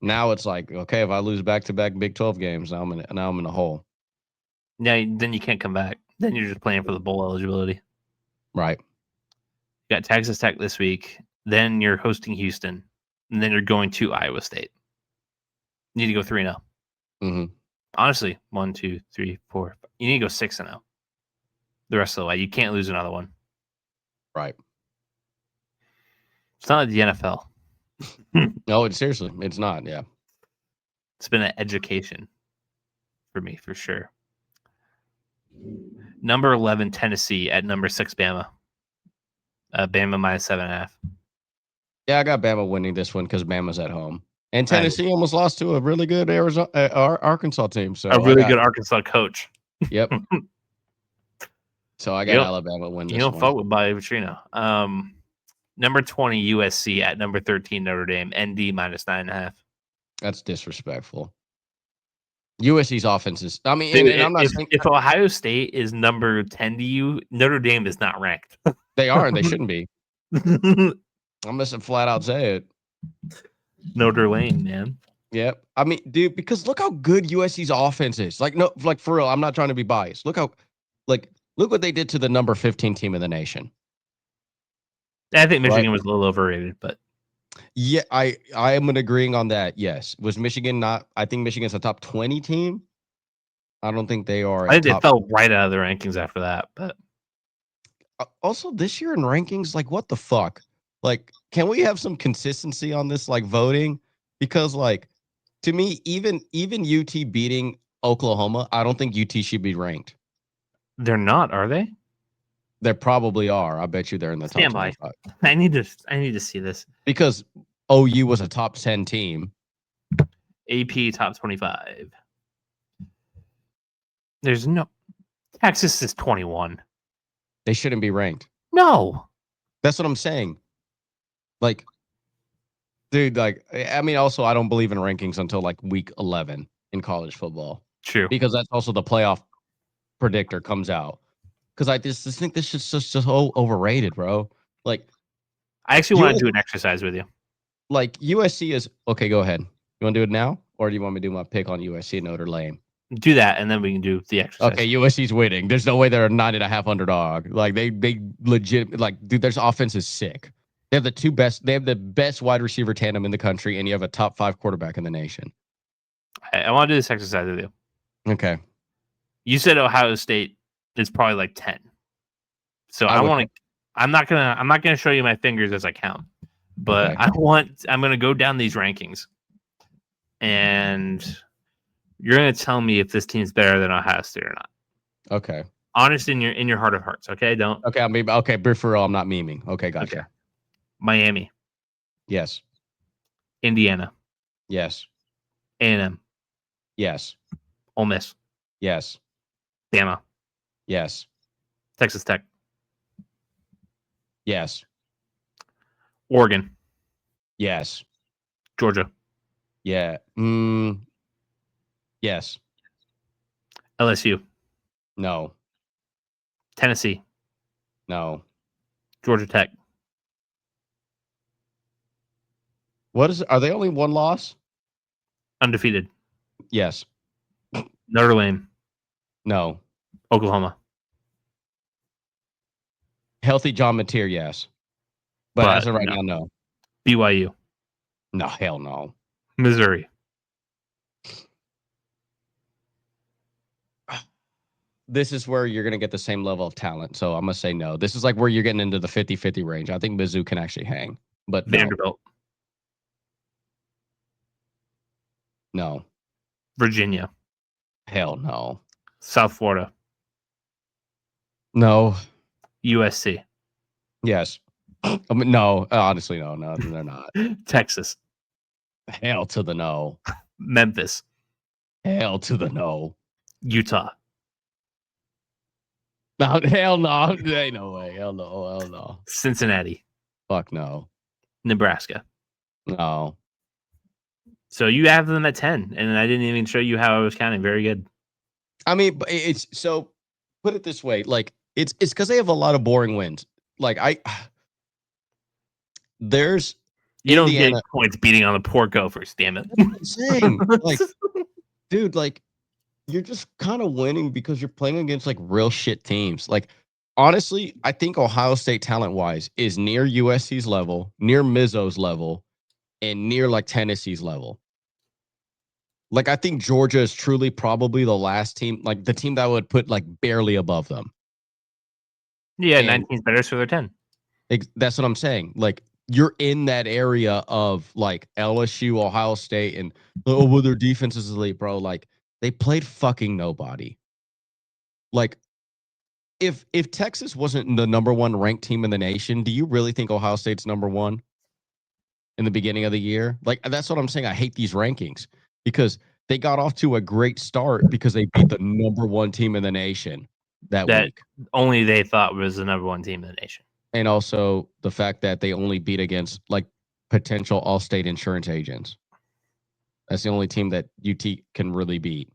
Now it's like, okay, if I lose back-to-back Big 12 games, now I'm in a hole. Yeah, then you can't come back. Then you're just playing for the bowl eligibility. Right. You got Texas Tech this week, Then you're hosting Houston, and then you're going to Iowa State. You need to go 3-0. Mm-hmm. Honestly, 1, 2, 3, 4. You need to go 6-0. The rest of the way, you can't lose another one. Right. It's not like the NFL. No, seriously, it's not. Yeah. It's been an education for me, for sure. Number 11, Tennessee at number 6, Bama. Bama minus 7.5. Yeah, I got Bama winning this one because Bama's at home. And Tennessee almost lost to a really good Arkansas team. So a really good Arkansas coach. Yep. So I got Alabama win this one. You don't fuck with Bobby Petrino. Number 20, USC at number 13, Notre Dame. ND minus 9.5. That's disrespectful. USC's offense is. I mean, Dude, and I'm not saying if Ohio State is number 10 to you, Notre Dame is not ranked. they are, and they shouldn't be. I'm just flat out say it. Notre Dame, man. Yep. I mean, dude, because look how good USC's offense is. Like, no, like for real. I'm not trying to be biased. Look what they did to the number 15 team in the nation. I think Michigan was a little overrated, but yeah, I am agreeing on that. Yes. Was Michigan not? I think Michigan's a top 20 team. I don't think they are. I think they fell right out of the rankings after that. But also this year in rankings, like what the fuck? Like, can we have some consistency on this like voting? Because like to me, even UT beating Oklahoma, I don't think UT should be ranked. They're not, are they? They probably are. I bet you they're in the top 25. I need to see this. Because OU was a top 10 team. AP top 25. There's no Texas is 21. They shouldn't be ranked. No. That's what I'm saying. Like, dude, like, I mean, also, I don't believe in rankings until like week 11 in college football. True. Because that's also the playoff predictor comes out. Because I just think this is just so overrated, bro. Like, I actually want to do an exercise with you. Like, USC is okay. Go ahead. You want to do it now, or do you want me to do my pick on USC and Notre Dame? Do that, and then we can do the exercise. Okay, USC's winning. There's no way they're a 9.5 underdog. Like they legit like, dude. Their offense is sick. They have the best wide receiver tandem in the country, and you have a top 5 quarterback in the nation. I want to do this exercise with you. Okay. You said Ohio State is probably like 10. So I'm not gonna show you my fingers as I count, but okay. I'm gonna go down these rankings, and you're gonna tell me if this team's better than Ohio State or not. Okay. Honest in your heart of hearts. Okay. Don't. Okay. Okay. For real, I'm not memeing. Okay. Gotcha. Okay. Miami. Yes. Indiana. Yes. A&M. Yes. Ole Miss. Yes. Bama. Yes. Texas Tech. Yes. Oregon. Yes. Georgia. Yeah. Yes. LSU. No. Tennessee. No. Georgia Tech. Are they only one loss? Undefeated. Yes. Notre Dame. No. Oklahoma. Healthy John Mateer, yes. But as of right now, no. BYU. No, hell no. Missouri. This is where you're going to get the same level of talent. So I'm going to say no. This is like where you're getting into the 50-50 range. I think Mizzou can actually hang. But Vanderbilt. No. Virginia. Hell no. South Florida. No. USC. Yes. I mean, no. Honestly, no. No, they're not. Texas. Hell to the no. Memphis. Hell to the no. Utah. No, hell no. Ain't no way. Hell no. Hell no. Cincinnati. Fuck no. Nebraska. No. So you have them at 10, and I didn't even show you how I was counting. Very good. I mean, it's so put it this way, like it's because they have a lot of boring wins. Like there's you Indiana. Don't get points beating on the poor Gophers, damn it. Insane. Like, dude, like you're just kind of winning because you're playing against like real shit teams. Like Honestly, I think Ohio State talent-wise is near USC's level, near Mizzo's level, and near like Tennessee's level. Like I think Georgia is truly probably the last team, like the team that would put like barely above them. Yeah, And 19's better, so they're 10. that's what I'm saying. Like you're in that area of like LSU, Ohio State, and oh, well, their defense is elite, bro. Like they played fucking nobody. Like if Texas wasn't the number one ranked team in the nation, do you really think Ohio State's number one in the beginning of the year? Like that's what I'm saying. I hate these rankings because they got off to a great start because they beat the number one team in the nation that That week. only they thought was the number one team in the nation. And also the fact that they only beat against like potential all-state insurance agents. That's the only team that UT can really beat.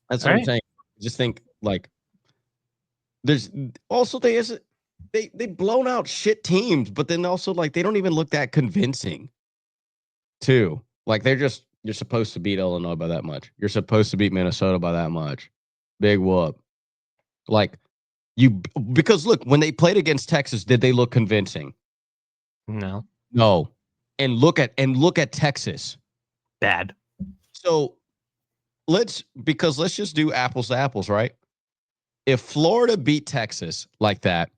That's All what I'm right. saying. Just think like there's also they blown out shit teams, but then also like they don't even look that convincing too. Like you're supposed to beat Illinois by that much. You're supposed to beat Minnesota by that much. Big whoop. Like because look, when they played against Texas, did they look convincing? No. No. And look at Texas. Bad. So let's just do apples to apples, right? If Florida beat Texas like that,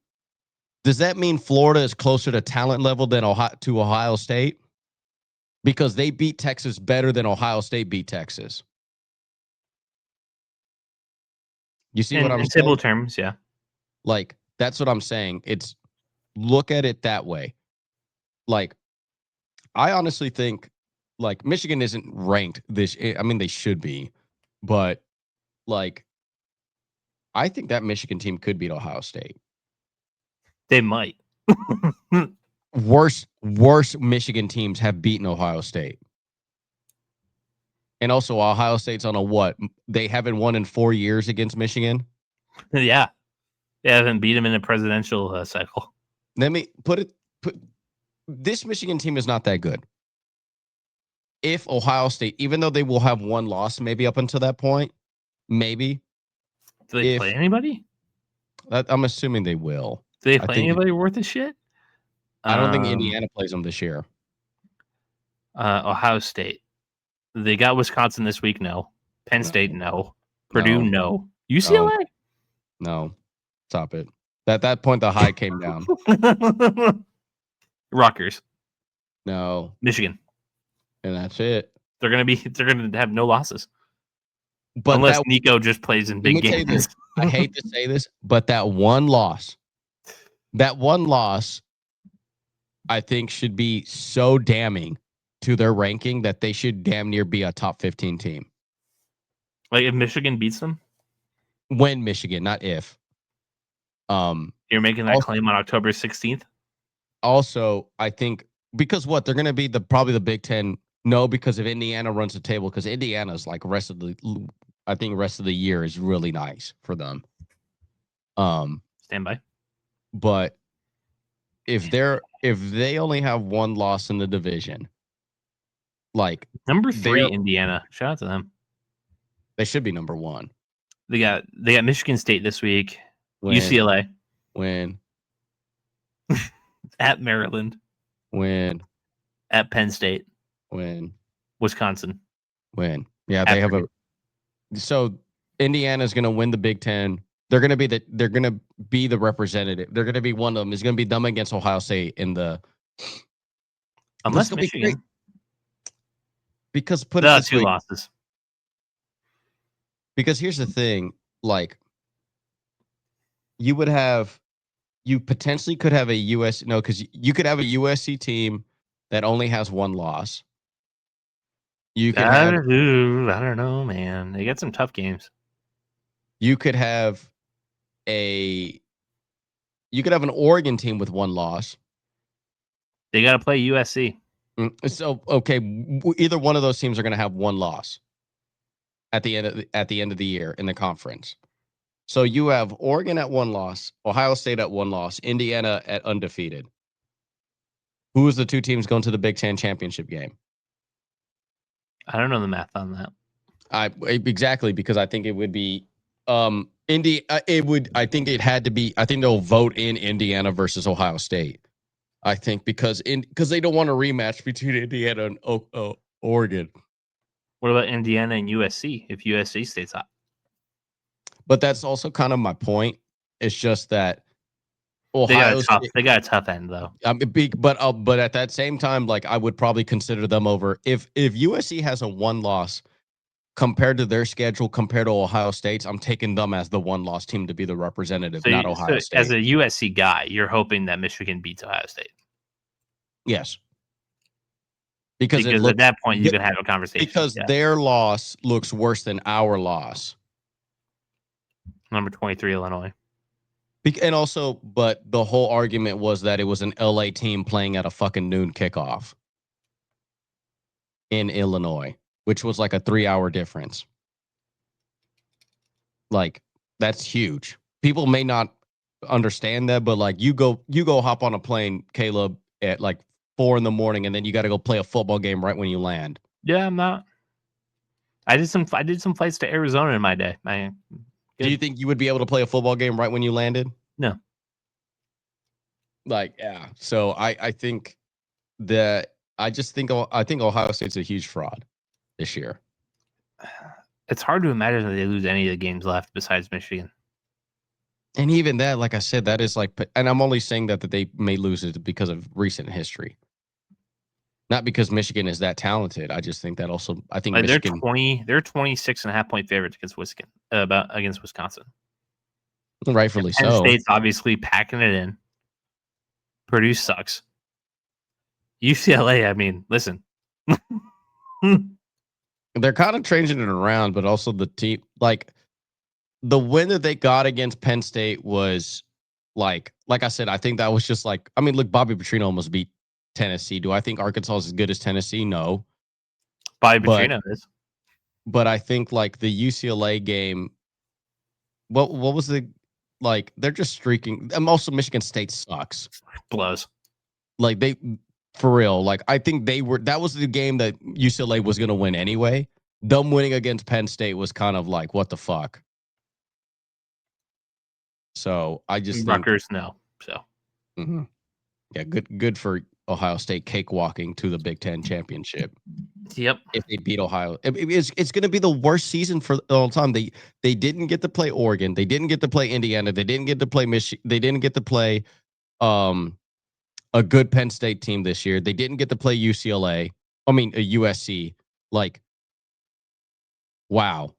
does that mean Florida is closer to talent level than Ohio State? Because they beat Texas better than Ohio State beat Texas. You see what I'm In saying? simple terms, yeah. Like, that's what I'm saying. It's look at it that way. Like, I honestly think like Michigan isn't ranked this. I mean, they should be, but like, I think that Michigan team could beat Ohio State. They might. Worse Michigan teams have beaten Ohio State. And also, Ohio State's on a what? They haven't won in 4 years against Michigan. Yeah. They haven't beat him in a presidential cycle. Let me put this Michigan team is not that good. If Ohio State, even though they will have one loss, maybe up until that point, maybe. Do they play anybody? I'm assuming they will. Do they I play think anybody worth a shit? I don't think Indiana plays them this year. Ohio State. They got Wisconsin this week. No. Penn State. No. Purdue. No. UCLA. No. Stop it. At that point, the high came down. Rutgers. No. Michigan. And that's it. They're gonna have no losses. But unless Nico just plays in big games. I hate to say this, but that one loss, I think should be so damning to their ranking that they should damn near be a top 15 team. Like if Michigan beats them? When Michigan, not if. You're making that claim on October 16th? Also, I think because what they're going to be probably the Big Ten. No, because if Indiana runs the table, because Indiana's like rest of the year is really nice for them. Stand by. But if they only have one loss in the division, like number 3 Indiana, shout out to them. They should be number 1. They got Michigan State this week. UCLA. Win. At Maryland. Win. At Penn State. Win. Wisconsin. Win. Yeah, they have so Indiana's going to win the Big Ten. They're going to be the representative. They're going to be one of them. It's going to be them against Ohio State in the unless Michigan. Because put it this 2 way, losses. Because here's the thing, like you potentially could have because you could have a USC team that only has one loss. You could have. I don't know, man. They got some tough games. You could have an Oregon team with one loss. They got to play USC. So okay, either one of those teams are going to have one loss at the end of the year in the conference. So you have Oregon at one loss, Ohio State at one loss, Indiana at undefeated. Who is the 2 teams going to the Big Ten championship game? I don't know the math on that. Exactly, because I think it would be It would. I think it had to be. I think they'll vote in Indiana versus Ohio State. I think because they don't want a rematch between Indiana and Oregon. What about Indiana and USC if USC stays up? But that's also kind of my point. It's just that They got Ohio a tough. State. They got a tough end though. But at that same time, like I would probably consider them over if USC has a one loss compared to their schedule compared to Ohio State's. I'm taking them as the one loss team to be the representative, not Ohio So as State. a USC guy, you're hoping that Michigan beats Ohio State. Yes, because it Because at looks that point you can have a conversation. because Yeah. their loss looks worse than our loss. Number 23, Illinois. And also, but the whole argument was that it was an LA team playing at a fucking noon kickoff in Illinois, which was like a 3-hour difference. Like, that's huge. People may not understand that, but like you go hop on a plane, Caleb, at like 4 a.m, and then you got to go play a football game right when you land. Yeah, I'm not. I did some flights to Arizona in my day. Do you think you would be able to play a football game right when you landed? No. Like, yeah. So I think that I think Ohio State's a huge fraud this year. It's hard to imagine that they lose any of the games left besides Michigan. And even that, like I said, that is like, and I'm only saying that they may lose it because of recent history, not because Michigan is that talented. I just think that also, I think Michigan. They're 26.5-point favorites against Wisconsin. Rightfully Penn so. State's obviously packing it in. Purdue sucks. UCLA, I mean, listen. They're kind of changing it around, but also the team, like the win that they got against Penn State was like I said, I think that was just like, I mean, look, Bobby Petrino almost beat Tennessee. Do I think Arkansas is as good as Tennessee? No. Bobby Petrino is. But I think like the UCLA game, what was the, like, they're just streaking. And also Michigan State sucks. Blows. Like they, for real, like I think that was the game that UCLA was going to win anyway. Them winning against Penn State was kind of like, what the fuck? So I just Rutgers, no. So yeah, good for Ohio State cakewalking to the Big Ten championship. Yep. If they beat Ohio, it's going to be the worst season for all time. They didn't get to play Oregon. They didn't get to play Indiana. They didn't get to play Michigan. They didn't get to play a good Penn State team this year. They didn't get to play UCLA. I mean, a USC. Like, wow.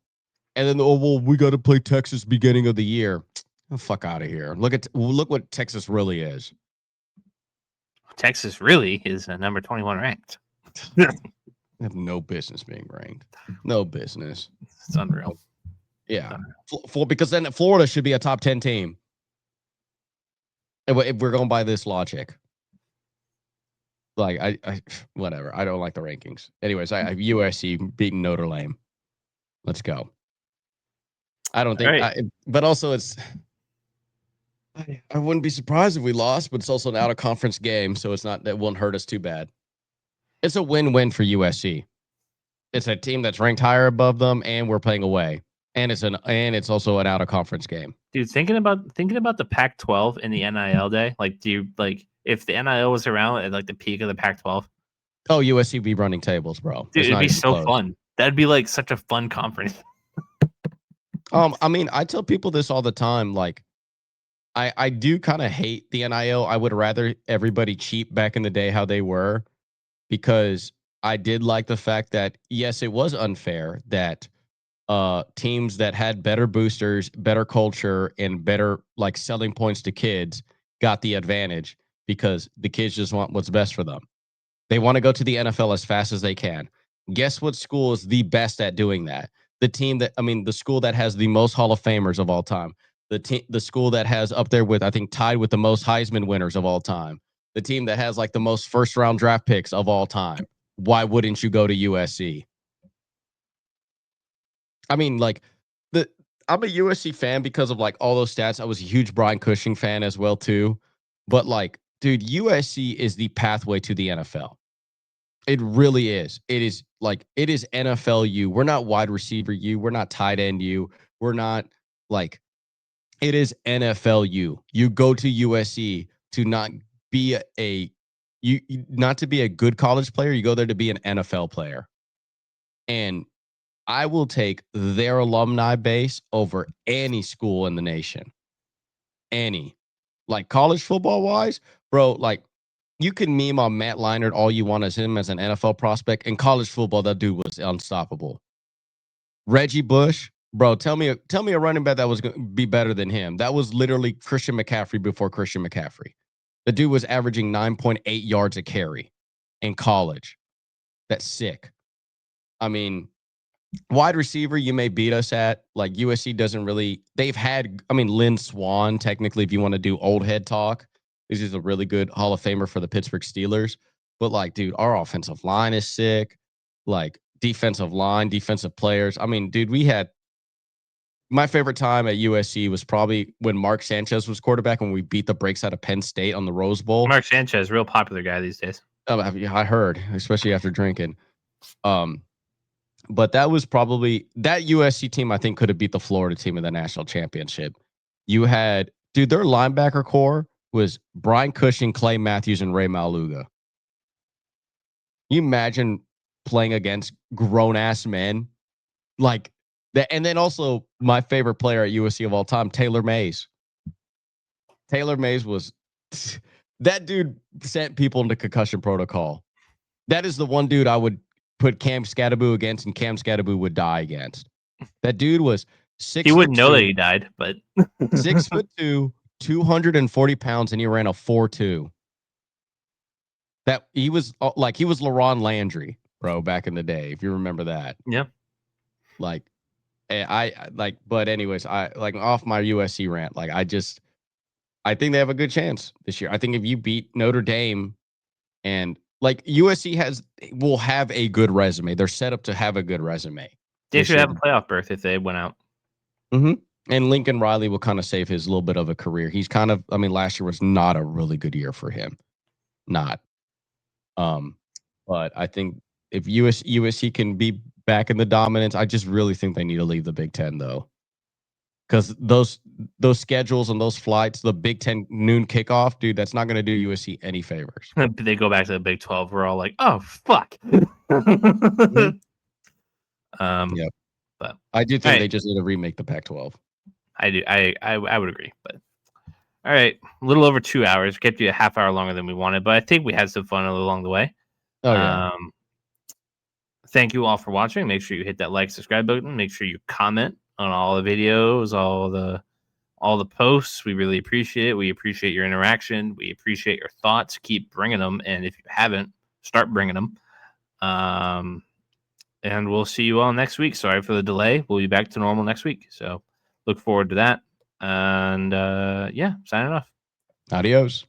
And then, oh, well, we got to play Texas beginning of the year. Oh, fuck out of here. Look what Texas really is. Texas really is a number 21 ranked. They have no business being ranked. No business. It's unreal. Yeah. Because then Florida should be a top 10 team. If we're going by this logic. Like, I whatever. I don't like the rankings. Anyways, I have USC beating Notre Dame. Let's go. I don't think, Right. but also it's, I wouldn't be surprised if we lost, but it's also an out of conference game, so that won't hurt us too bad. It's a win-win for USC. It's a team that's ranked higher above them, and we're playing away, and it's also an out of conference game. Dude, thinking about the Pac-12 in the NIL day, like, do you like if the NIL was around at like the peak of the Pac-12? Oh, USC would be running tables, bro. Dude, it'd be so fun. That'd be like such a fun conference. I mean, I tell people this all the time. Like, I do kind of hate the NIL. I would rather everybody cheat back in the day how they were, because I did like the fact that, yes, it was unfair that teams that had better boosters, better culture, and better like selling points to kids got the advantage, because the kids just want what's best for them. They want to go to the NFL as fast as they can. Guess what school is the best at doing that? The school that has the most Hall of Famers of all time. The school that has up there with, I think, tied with the most Heisman winners of all time. The team that has like the most first round draft picks of all time. Why wouldn't you go to USC? I mean, like, I'm a USC fan because of like all those stats. I was a huge Brian Cushing fan as well too. But like, dude, USC is the pathway to the NFL. It really is. It is NFL U. We're not wide receiver U. We're not tight end U. We're not Like, it is NFLU. You go to USC to not be not to be a good college player. You go there to be an NFL player. And I will take their alumni base over any school in the nation. Any. Like, college football wise, bro, like, you can meme on Matt Leinart all you want as him as an NFL prospect. In college football, that dude was unstoppable. Reggie Bush, bro, tell me a running back that was going to be better than him. That was literally Christian McCaffrey before Christian McCaffrey. The dude was averaging 9.8 yards a carry in college. That's sick. I mean, wide receiver, you may beat us at. Like, USC doesn't really. They've had, I mean, Lynn Swann, technically, if you want to do old head talk, is a really good Hall of Famer for the Pittsburgh Steelers. But, like, dude, our offensive line is sick. Like, defensive line, defensive players. I mean, dude, we had. My favorite time at USC was probably when Mark Sanchez was quarterback and we beat the brakes out of Penn State on the Rose Bowl. Mark Sanchez, real popular guy these days. I heard, especially after drinking. But that was probably that USC team, I think, could have beat the Florida team in the national championship. You had, dude, their linebacker core was Brian Cushing, Clay Matthews, and Ray Maluga. You imagine playing against grown ass men like that? And then also my favorite player at USC of all time, Taylor Mays. Taylor Mays was that dude sent people into concussion protocol. That is the one dude I would put Cam Scatterboo against, and Cam Scatterboo would die against. That dude was 6'2". He wouldn't know that he died, but 6'2", 240 pounds, and he ran a 4.2. That he was like he was LaRon Landry, bro, back in the day, if you remember that. Yeah. Like, but anyways, I like off my USC rant. Like, I think they have a good chance this year. I think if you beat Notre Dame, and like USC will have a good resume. They're set up to have a good resume. They should have a playoff berth if they went out. Mm-hmm. And Lincoln Riley will kind of save his little bit of a career. He's kind of, I mean, last year was not a really good year for him. Not. But I think if USC can be back in the dominance, I just really think they need to leave the Big Ten though. Because those schedules and those flights, the Big Ten noon kickoff, dude, that's not going to do USC any favors. They go back to the Big 12. We're all like, oh fuck. Yeah, but I do think they just need to remake the Pac-12. I do. I would agree. But all right, a little over 2 hours. Kept you a half hour longer than we wanted, but I think we had some fun along the way. Oh yeah. Thank you all for watching. Make sure you hit that like, subscribe button. Make sure you comment on all the videos, all the posts. We really appreciate it. We appreciate your interaction. We appreciate your thoughts. Keep bringing them, and if you haven't, start bringing them. And we'll see you all next week. Sorry for the delay. We'll be back to normal next week. So look forward to that. And yeah, signing off. Adios.